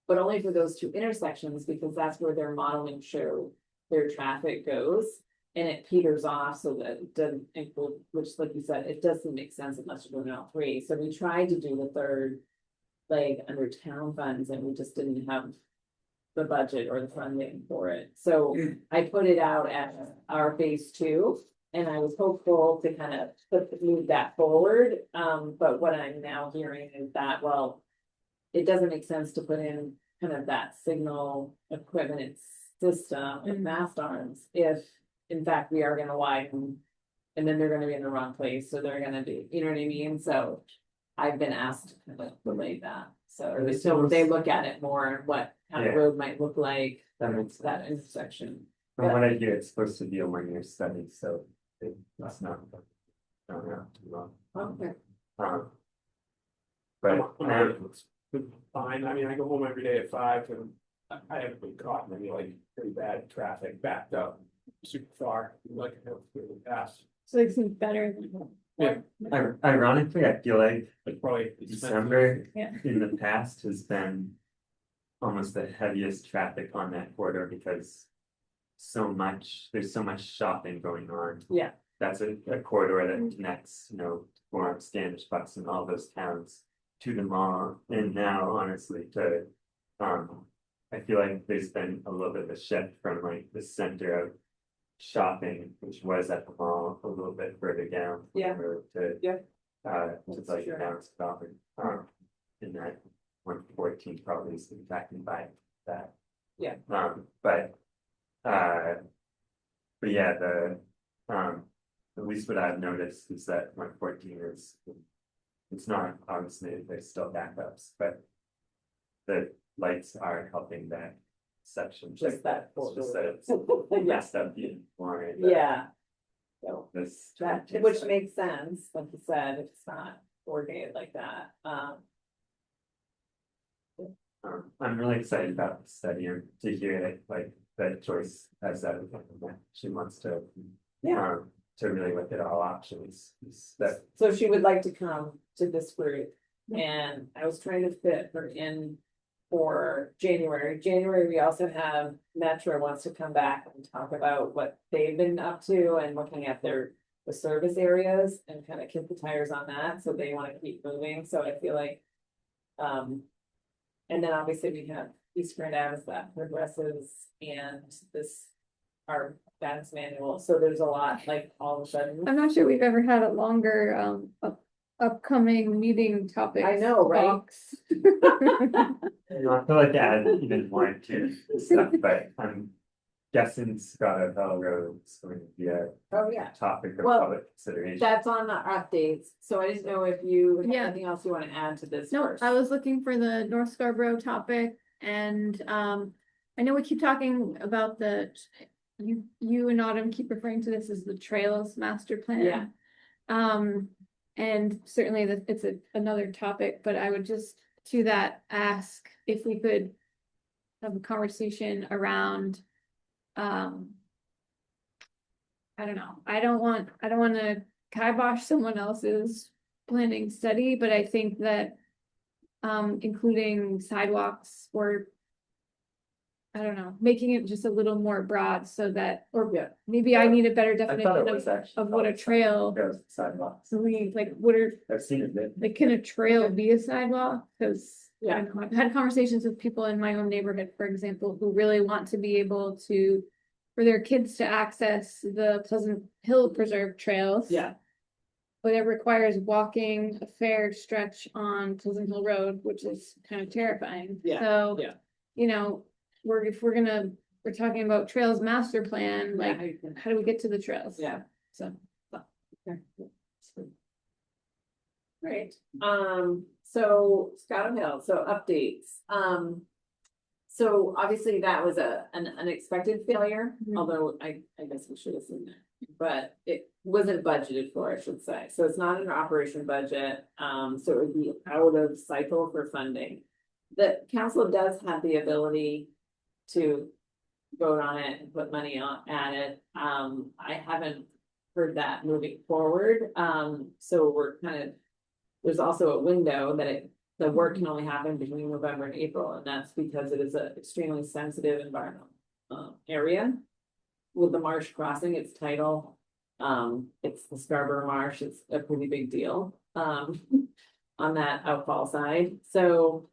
But only for those two intersections, because that's where their modeling showed their traffic goes. And it peters off so that it doesn't include, which like you said, it doesn't make sense unless you're doing all three. So we tried to do the third leg under town funds and we just didn't have the budget or the funding for it. So I put it out at our phase 2 and I was hopeful to kind of move that forward. But what I'm now hearing is that, well, it doesn't make sense to put in kind of that signal equipment system with mast arms if in fact we are gonna widen and then they're gonna be in the wrong place, so they're gonna be, you know what I mean? So I've been asked to kind of delay that, so they look at it more and what kind of road might look like That makes that intersection. From what I hear, it's supposed to be a 1-year study, so it's not. Don't know too long. Okay. But It's fine, I mean, I go home every day at 5 and I haven't been caught in any like pretty bad traffic backed up super far, like I have really fast. So it seems better. Yeah. ironically, I feel like It's probably December Yeah. in the past has been almost the heaviest traffic on that corridor because there's so much shopping going on. Yeah. That's a corridor that connects, Forum, Standish, Buxton, all those towns to the mall. And now, honestly, I feel like there's been a little bit of a shift from like the center of shopping, which was at the mall, a little bit further down. Yeah. To like true. down to Scarborough. In that 114 probably is impacted by that. Yeah. But yeah, at least what I've noticed is that 114 it's not, obviously, there's still backups, but the lights are helping that section. Just that It's just that it's Yeah. messed up even more. Yeah. So This. that, which makes sense, like you said, if it's not coordinated like that, I'm really excited about the study and to hear that, like, that Joyce has that, she wants to. Yeah. To really look at all options, that, so she would like to come to this group. And I was trying to fit her in for January. January, we also have Metro wants to come back and talk about what they've been up to and looking at the service areas and kind of kick the tires on that, so they want to keep moving, so I feel like. And then obviously we have East Grand Ave that progresses and this, our guidance manual, so there's a lot, like all of a sudden. I'm not sure we've ever had a longer upcoming meeting topic. I know, right? box. I feel like to add even more to the stuff, but I'm guessing Scarborough Road is going to be a Oh, yeah. topic of Well, public consideration. That's on the updates, so I just know if you have Yeah. anything else you want to add to this No, first. I was looking for the North Scarborough topic and I know we keep talking about the you and Autumn keep referring to this as the Trails Master Plan. Yeah. And certainly that it's another topic, but I would just to that ask if we could have a conversation around, I don't know, I don't want to kibosh someone else's planning study, but I think that including sidewalks or I don't know, making it just a little more broad so that, or Yeah. maybe I need a better I thought definition it was actually. of what a trail. Sidewalks. So we like, what are, I've seen it, but like, can a trail be a sidewalk? Cause Yeah. I've had conversations with people in my own neighborhood, for example, who really want to be able to, for their kids to access the Pleasant Hill Preserve trails. Yeah, But it requires walking a fair stretch on Pleasant Hill Road, which is kind of terrifying. Yeah, So, yeah. you know, if we're talking about trails master plan, like, how do we get to the trails? yeah. So. Great. So Scott Hill, so updates. So obviously that was an unexpected failure, Mhm. although I guess we should have seen that. But it wasn't budgeted for, I should say. So it's not in our operation budget. So it would be out of cycle for funding. The council does have the ability to vote on it and put money at it. I haven't heard that moving forward. So we're kind of, there's also a window that the work can only happen between November and April, and that's because it is an extremely sensitive environmental area. With the marsh crossing, its title, it's the Scarborough Marsh, it's a pretty big deal, on that outfall side. So,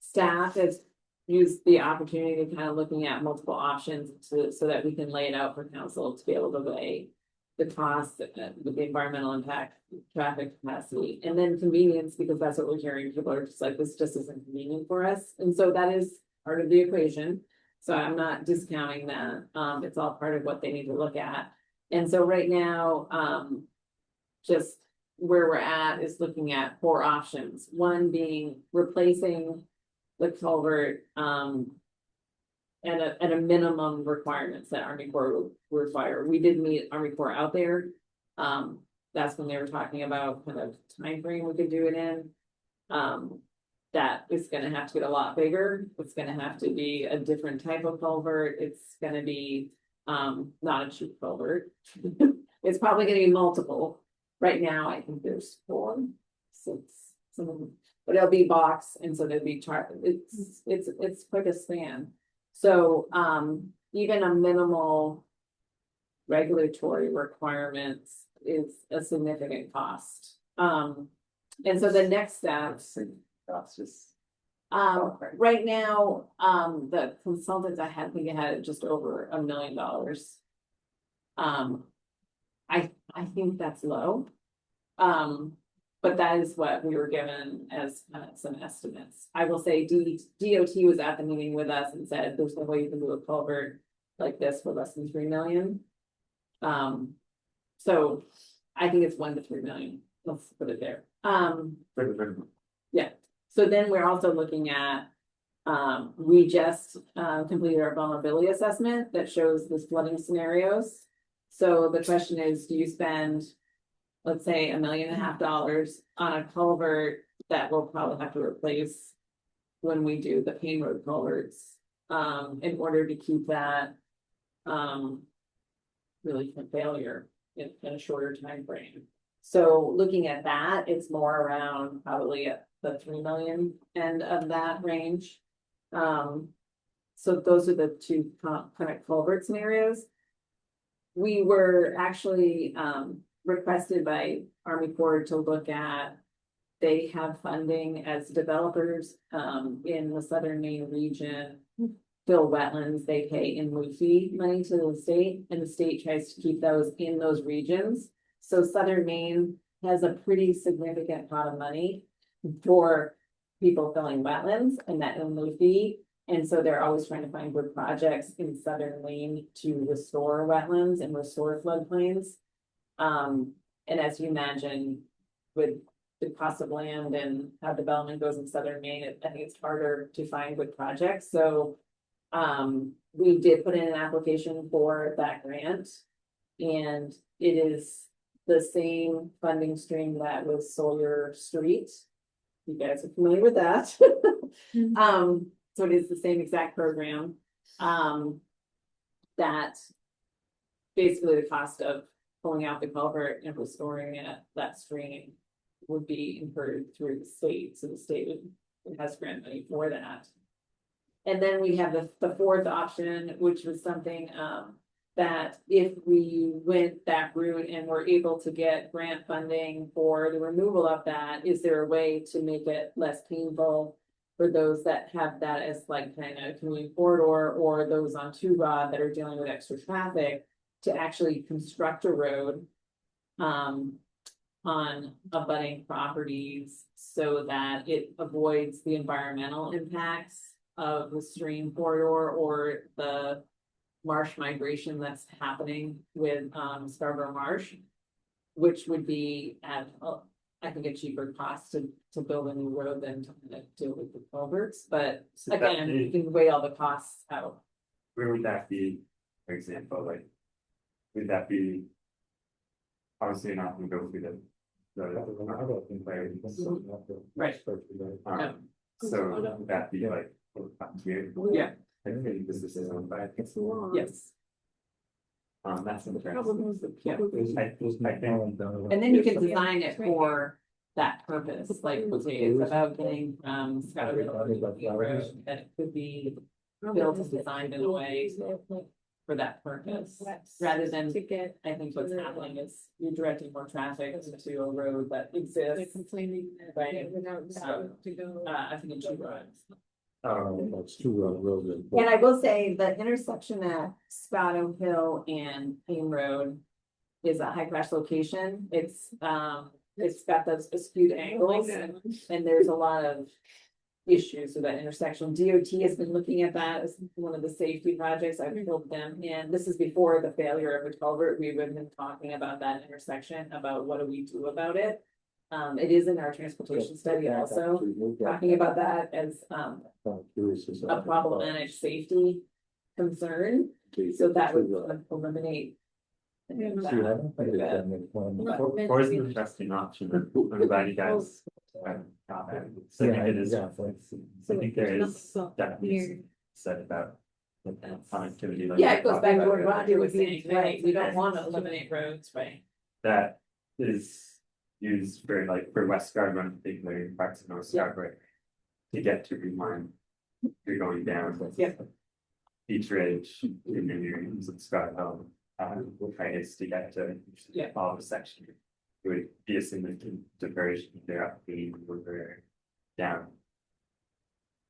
staff has used the opportunity to kind of looking at multiple options so that we can lay it out for council to be able to weigh the costs with the environmental impact, traffic capacity, and then convenience, because that's what we're hearing. People are just like, this just isn't convenient for us. And so that is part of the equation. So I'm not discounting that. It's all part of what they need to look at. And so right now, just where we're at is looking at 4 options. One being replacing the culvert, at a minimum requirements that Army Corps would require. We did meet Army Corps out there. That's when they were talking about kind of time frame we could do it in. That is gonna have to get a lot bigger. It's gonna have to be a different type of culvert. It's gonna be not a cheap culvert. It's probably gonna be multiple. Right now, I think there's 4, 6, some of them, but it'll be box, and so there'll be it's quite a span. So even a minimal regulatory requirements is a significant cost. And so the next steps, that's just. right now, the consultants I had, think it had just over $1 million. I think that's low. But that is what we were given as some estimates. I will say DOT was at the meeting with us and said, there's no way you can do a culvert like this for less than 3 million. So I think it's 1 to 3 million. Let's put it there. Yeah. So then we're also looking at, we just completed our vulnerability assessment that shows the flooding scenarios. So the question is, do you spend, let's say, $1.5 million on a culvert that we'll probably have to replace when we do the Payne Road culverts, in order to keep that really from failure in a shorter time frame. So looking at that, it's more around probably at the 3 million end of that range. So those are the 2 kind of culvert scenarios. We were actually requested by Army Corps to look at, they have funding as developers in the southern Maine region, fill wetlands, they pay in lieu fee money to the state, and the state tries to keep those in those regions. So southern Maine has a pretty significant pot of money for people filling wetlands and that in lieu fee. And so they're always trying to find good projects in southern Maine to restore wetlands and restore floodplains. And as you imagine, with the cost of land and how development goes in southern Maine, I think it's harder to find good projects. So We did put in an application for that grant. And it is the same funding stream that was Sawyer Street. You guys are familiar with that. So it is the same exact program. That basically the cost of pulling out the culvert and restoring it, that stream would be incurred through the state, so the state has grant money for that. And then we have the fourth option, which was something, that if we went that route and were able to get grant funding for the removal of that, is there a way to make it less painful for those that have that as like kind of commuting corridor, or those on Two Rod that are dealing with extra traffic, to actually construct a road on abutting properties so that it avoids the environmental impacts of the stream corridor or the marsh migration that's happening with Scarborough Marsh, which would be at I think a cheaper cost to build a new road than to deal with the culverts. But So that again, is- you can weigh all the costs out. Where would that be, for example, like, would that be? Obviously not gonna go through Right. So would that be like, here? Yeah. I think this is owned by. Yes. That's interesting. Yeah. I think, And then you can design it for that purpose, like it's about getting from Scarborough Road, that it could be built and designed in a way for that purpose. Rather than, To get. I think what's happening is you're directing more traffic to a road that exists. Complaining. Right. Without to go. I think in two roads. That's two roads. And I will say the intersection at Scotto Hill and Payne Road is a high crash location. It's got those skewed angles and there's a lot of issues with that intersection. DOT has been looking at that as one of the safety projects. I've filled them in. This is before the failure of the culvert. We've been talking about that intersection, about what do we do about it. It is in our transportation study also, talking about that as a problematic safety concern. So that would eliminate. or is an interesting option, I'm glad you guys. So I think it is, I think there is definitely said about. the connectivity. Like Yeah, it goes back to what Roger was saying, right? We don't want to eliminate roads, right? That is used for like for West Scarborough in particular, in parts of North Scarborough. To get to Rewind, you're going down. Yeah. Beach Ridge, and then you're in Scarborough, try to get to. Yeah. All the section. It would be a significant diversion there up the river down.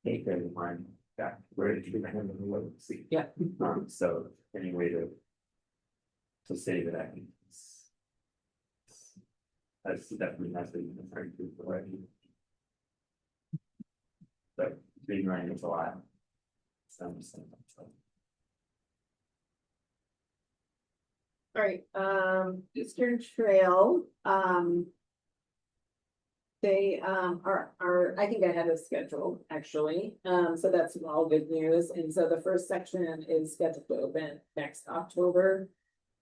Take the line back where it should have the road, see. Yeah. So any way to. To say that I think. That's definitely has been referring to already. But being right is a lot. So I'm just saying. All right, Eastern Trail, they are, I think I had a schedule, actually, so that's all good news, and so the first section is scheduled to open next October.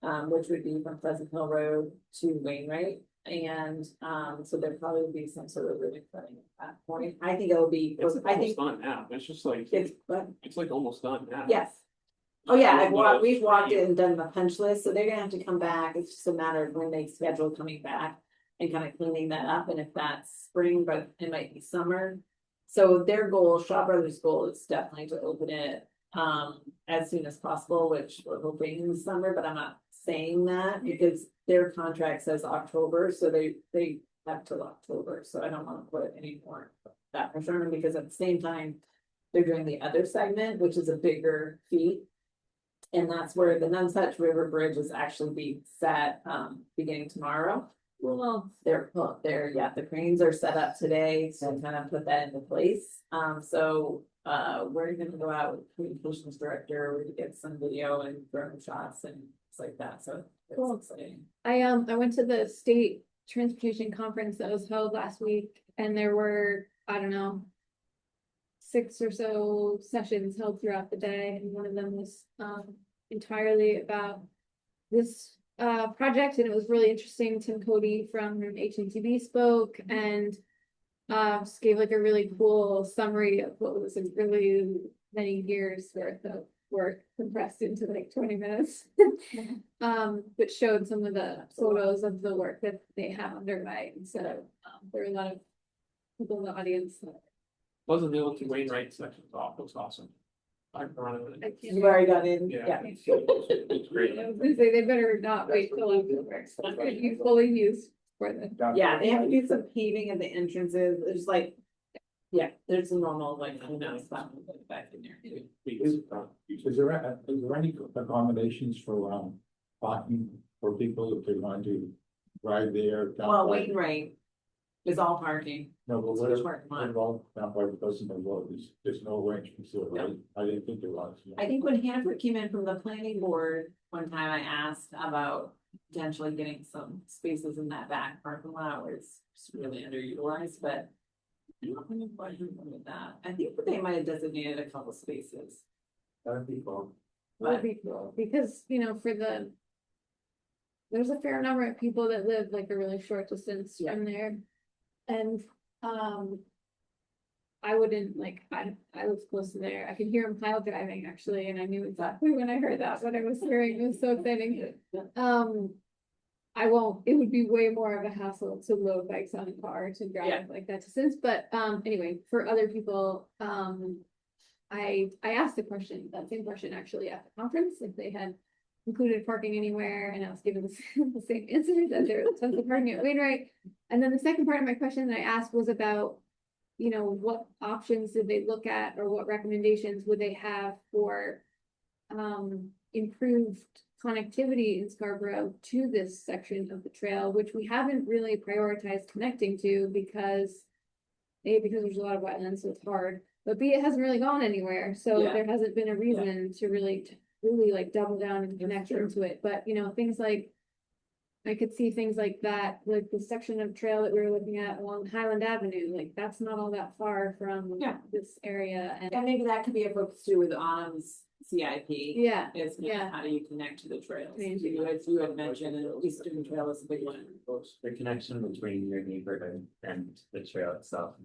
Which would be from Pleasant Hill Road to Wainwright, and so there probably will be some sort of ribbon cutting at that point. I think it'll be, It's I almost think done now, it's just like, it's, it's like almost done now. yes. Oh, yeah, Well, we've walked it and done the punch list, so they're gonna have to come back, it's just a matter of when they schedule coming back. And kind of cleaning that up, and if that's spring, but it might be summer. So their goal, Shaw Brothers' goal is definitely to open it as soon as possible, which we're hoping in the summer, but I'm not saying that because their contract says October, so they have till October, so I don't want to put any more that pressure on them, because at the same time, they're doing the other segment, which is a bigger feat. And that's where the Nunsuch River Bridge is actually being set beginning tomorrow. Well, the cranes are set up today to kind of put that into place. So we're gonna go out with communications director, we're gonna get some video and drone shots and things like that, so Cool. it's exciting. I went to the state transportation conference that was held last week and there were, I don't know. 6 or so sessions held throughout the day, and one of them was entirely about this project, and it was really interesting. Tim Cody from HNTB spoke and just gave like a really cool summary of what was a really many years worth of work compressed into like 20 minutes. But showed some of the photos of the work that they have underway. And so there were a lot of people in the audience. Wasn't able to Wainwright section off, it was awesome. I'm running I it. can't- You already got in? Yeah. It's great. I was gonna say they better not wait till afterwards. It could be fully used for the. Yeah, they have to do some paving at the entrances, there's like. Yeah, there's a normal like, I know, stuff back in there. Is there any accommodations for, parking for people if they want to drive there? down Well, by- Wainwright is all parking. No, but It's what just if, parking what lot. about down by the Pleasant Hill Road, there's no arrangements there, right? I didn't think there was. I think when Hannaford came in from the planning board, one time I asked about potentially getting some spaces in that back parking lot where it's just really underutilized, but. I don't know what happened with that. I think they might have designated a couple spaces. That'd be cool. Would be cool, because, for there's a fair number of people that live like a really short distance Yeah. from there. And, I wouldn't like, I was close to there. I could hear them pile driving actually, and I knew exactly when I heard that, what I was hearing. It was so exciting. It would be way more of a hassle to load bikes on a car to drive Yeah. like that distance, but, anyway, for other people, I asked the question, that same question actually at the conference, if they had included parking anywhere, and I was given the same answer, that there was tons of parking at Wainwright. And then the second part of my question that I asked was about, what options did they look at, or what recommendations would they have for improved connectivity in Scarborough to this section of the trail, which we haven't really prioritized connecting to because A, because there's a lot of wetlands, so it's hard, but B, it hasn't really gone anywhere, so Yeah. there hasn't been a reason to really like double down and connect into it. But things like, I could see things like that, like the section of trail that we were looking at along Highland Avenue, like that's not all that far from Yeah. this area. And And maybe that could be a focus too with Autumn's CIP. yeah, Is Yeah. how do you connect to the trails? Thank You had mentioned, and Eastern Trail is a big one. The connection between your neighborhood and the trail itself.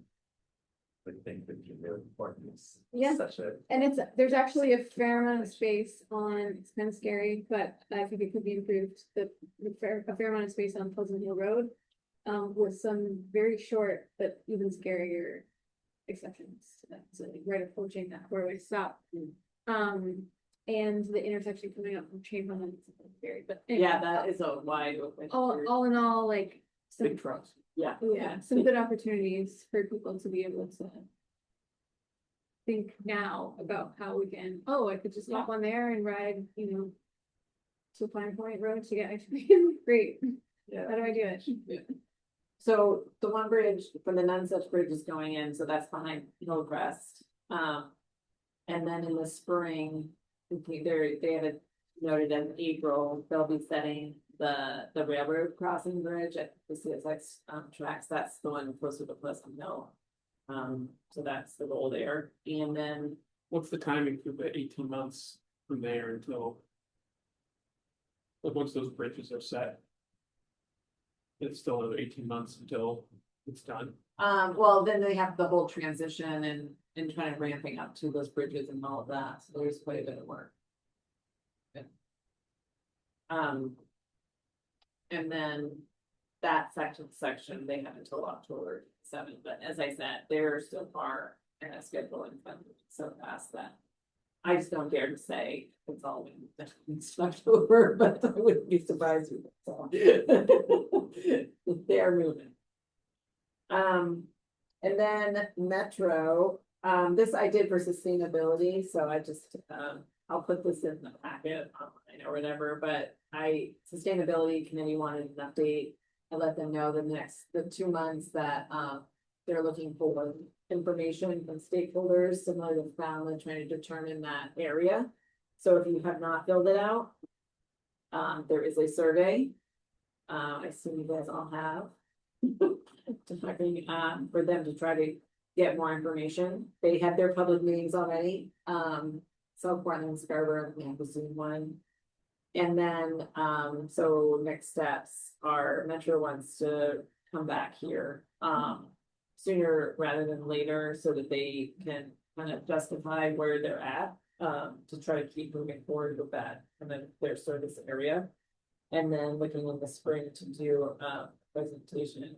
I think would be really important. It's Yeah. Such a, and there's actually a fair amount of space it's kind of scary, but I think it could be improved. A fair amount of space on Pleasant Hill Road, with some very short but even scarier exceptions to that. So like right approaching that four-way stop. And the intersection coming up from Chamberlain is scary, but anyway, Yeah, that is a wide open. all in all, like some, Big trucks. Yeah. some good opportunities for people to be able to think now about how we can, I could just hop on there and ride, to Pine Point Road to get my great. yeah. How do I do it? So the one bridge from the Nunsuch Bridge is going in, so that's behind Hillcrest. And then in the spring, they have it noted in April, they'll be setting the railroad crossing bridge at the CSX tracks. That's the one closer to Pleasant Hill. So that's the goal there. And then What's the timing for the 18 months from there until? Like, once those bridges are set? It's still another 18 months until it's done. well, then they have the whole transition and kind of ramping up to those bridges and all of that, so there's quite a bit of work. And then that section, they have until October 7th, but as I said, they're so far in a schedule and so fast that. I just don't dare to say it's all in October, but I wouldn't be surprised if it's all. They're moving. And then Metro, this I did for sustainability, so I just, I'll put this in the packet online or whatever, but sustainability committee wanted an update. I let them know the 2 months that, they're looking for information from stakeholders, similar to Falmouth, trying to determine that area. So if you have not filled it out, there is a survey. I assume you guys all have. For them to try to get more information. They had their public meetings already, South Portland and Scarborough, we have the Zoom one. And then, so next steps are Metro wants to come back here, sooner rather than later, so that they can kind of justify where they're at, to try to keep moving forward with that, and then their service area. And then looking in the spring to do a presentation,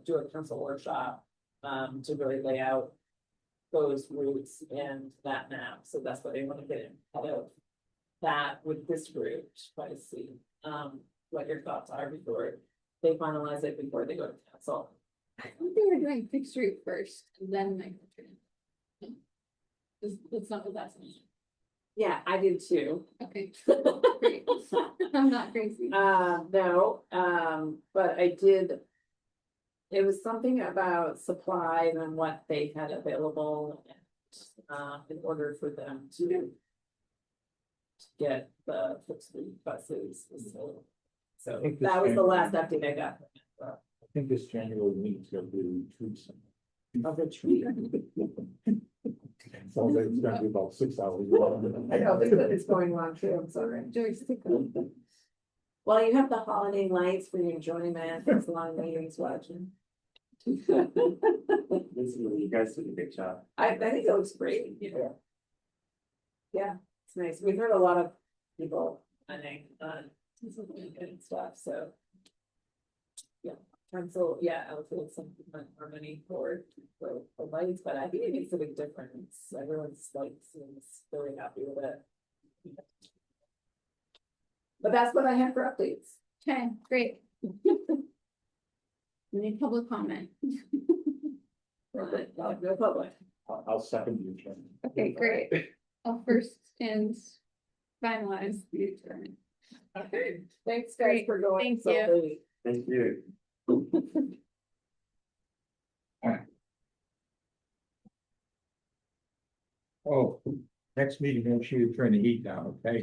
do a council workshop, to really lay out those routes and that map, so that's what they want to get in out of that with this group, try to see, what your thoughts are before they finalize it, before they go to council. I thought they were doing fixed route first, and then microgrid. That's not what that's mean. Yeah, I did too. Okay, great. I'm not crazy. No, but I did. It was something about supply and what they had available, in order for them to get the fixed route buses. So think this that was the January- last update I got. I think this January meeting's gonna be retreat. Of the tree. Sounds like it's gonna be about 6 hours. I know, it's going on too, I'm sorry. Joyce, take a- Well, you have the holiday lights for your enjoyment, there's a lot of meetings watching. You guys did a good job. I think it looks great, yeah. Yeah, it's nice, we've heard a lot of people, I think, and stuff, so. Yeah, council, yeah, I would feel some more money for lights, but I think it makes a big difference, everyone's like seems very happy with it. But that's what I have for updates. Okay, great. We need public comment. No public. I'll second you, Ken. Okay, great. I'll first and finalize the adjournment. Okay, thanks guys Great, for going thank so you. late. Thank you. Oh, next meeting, make sure you turn the heat down, okay?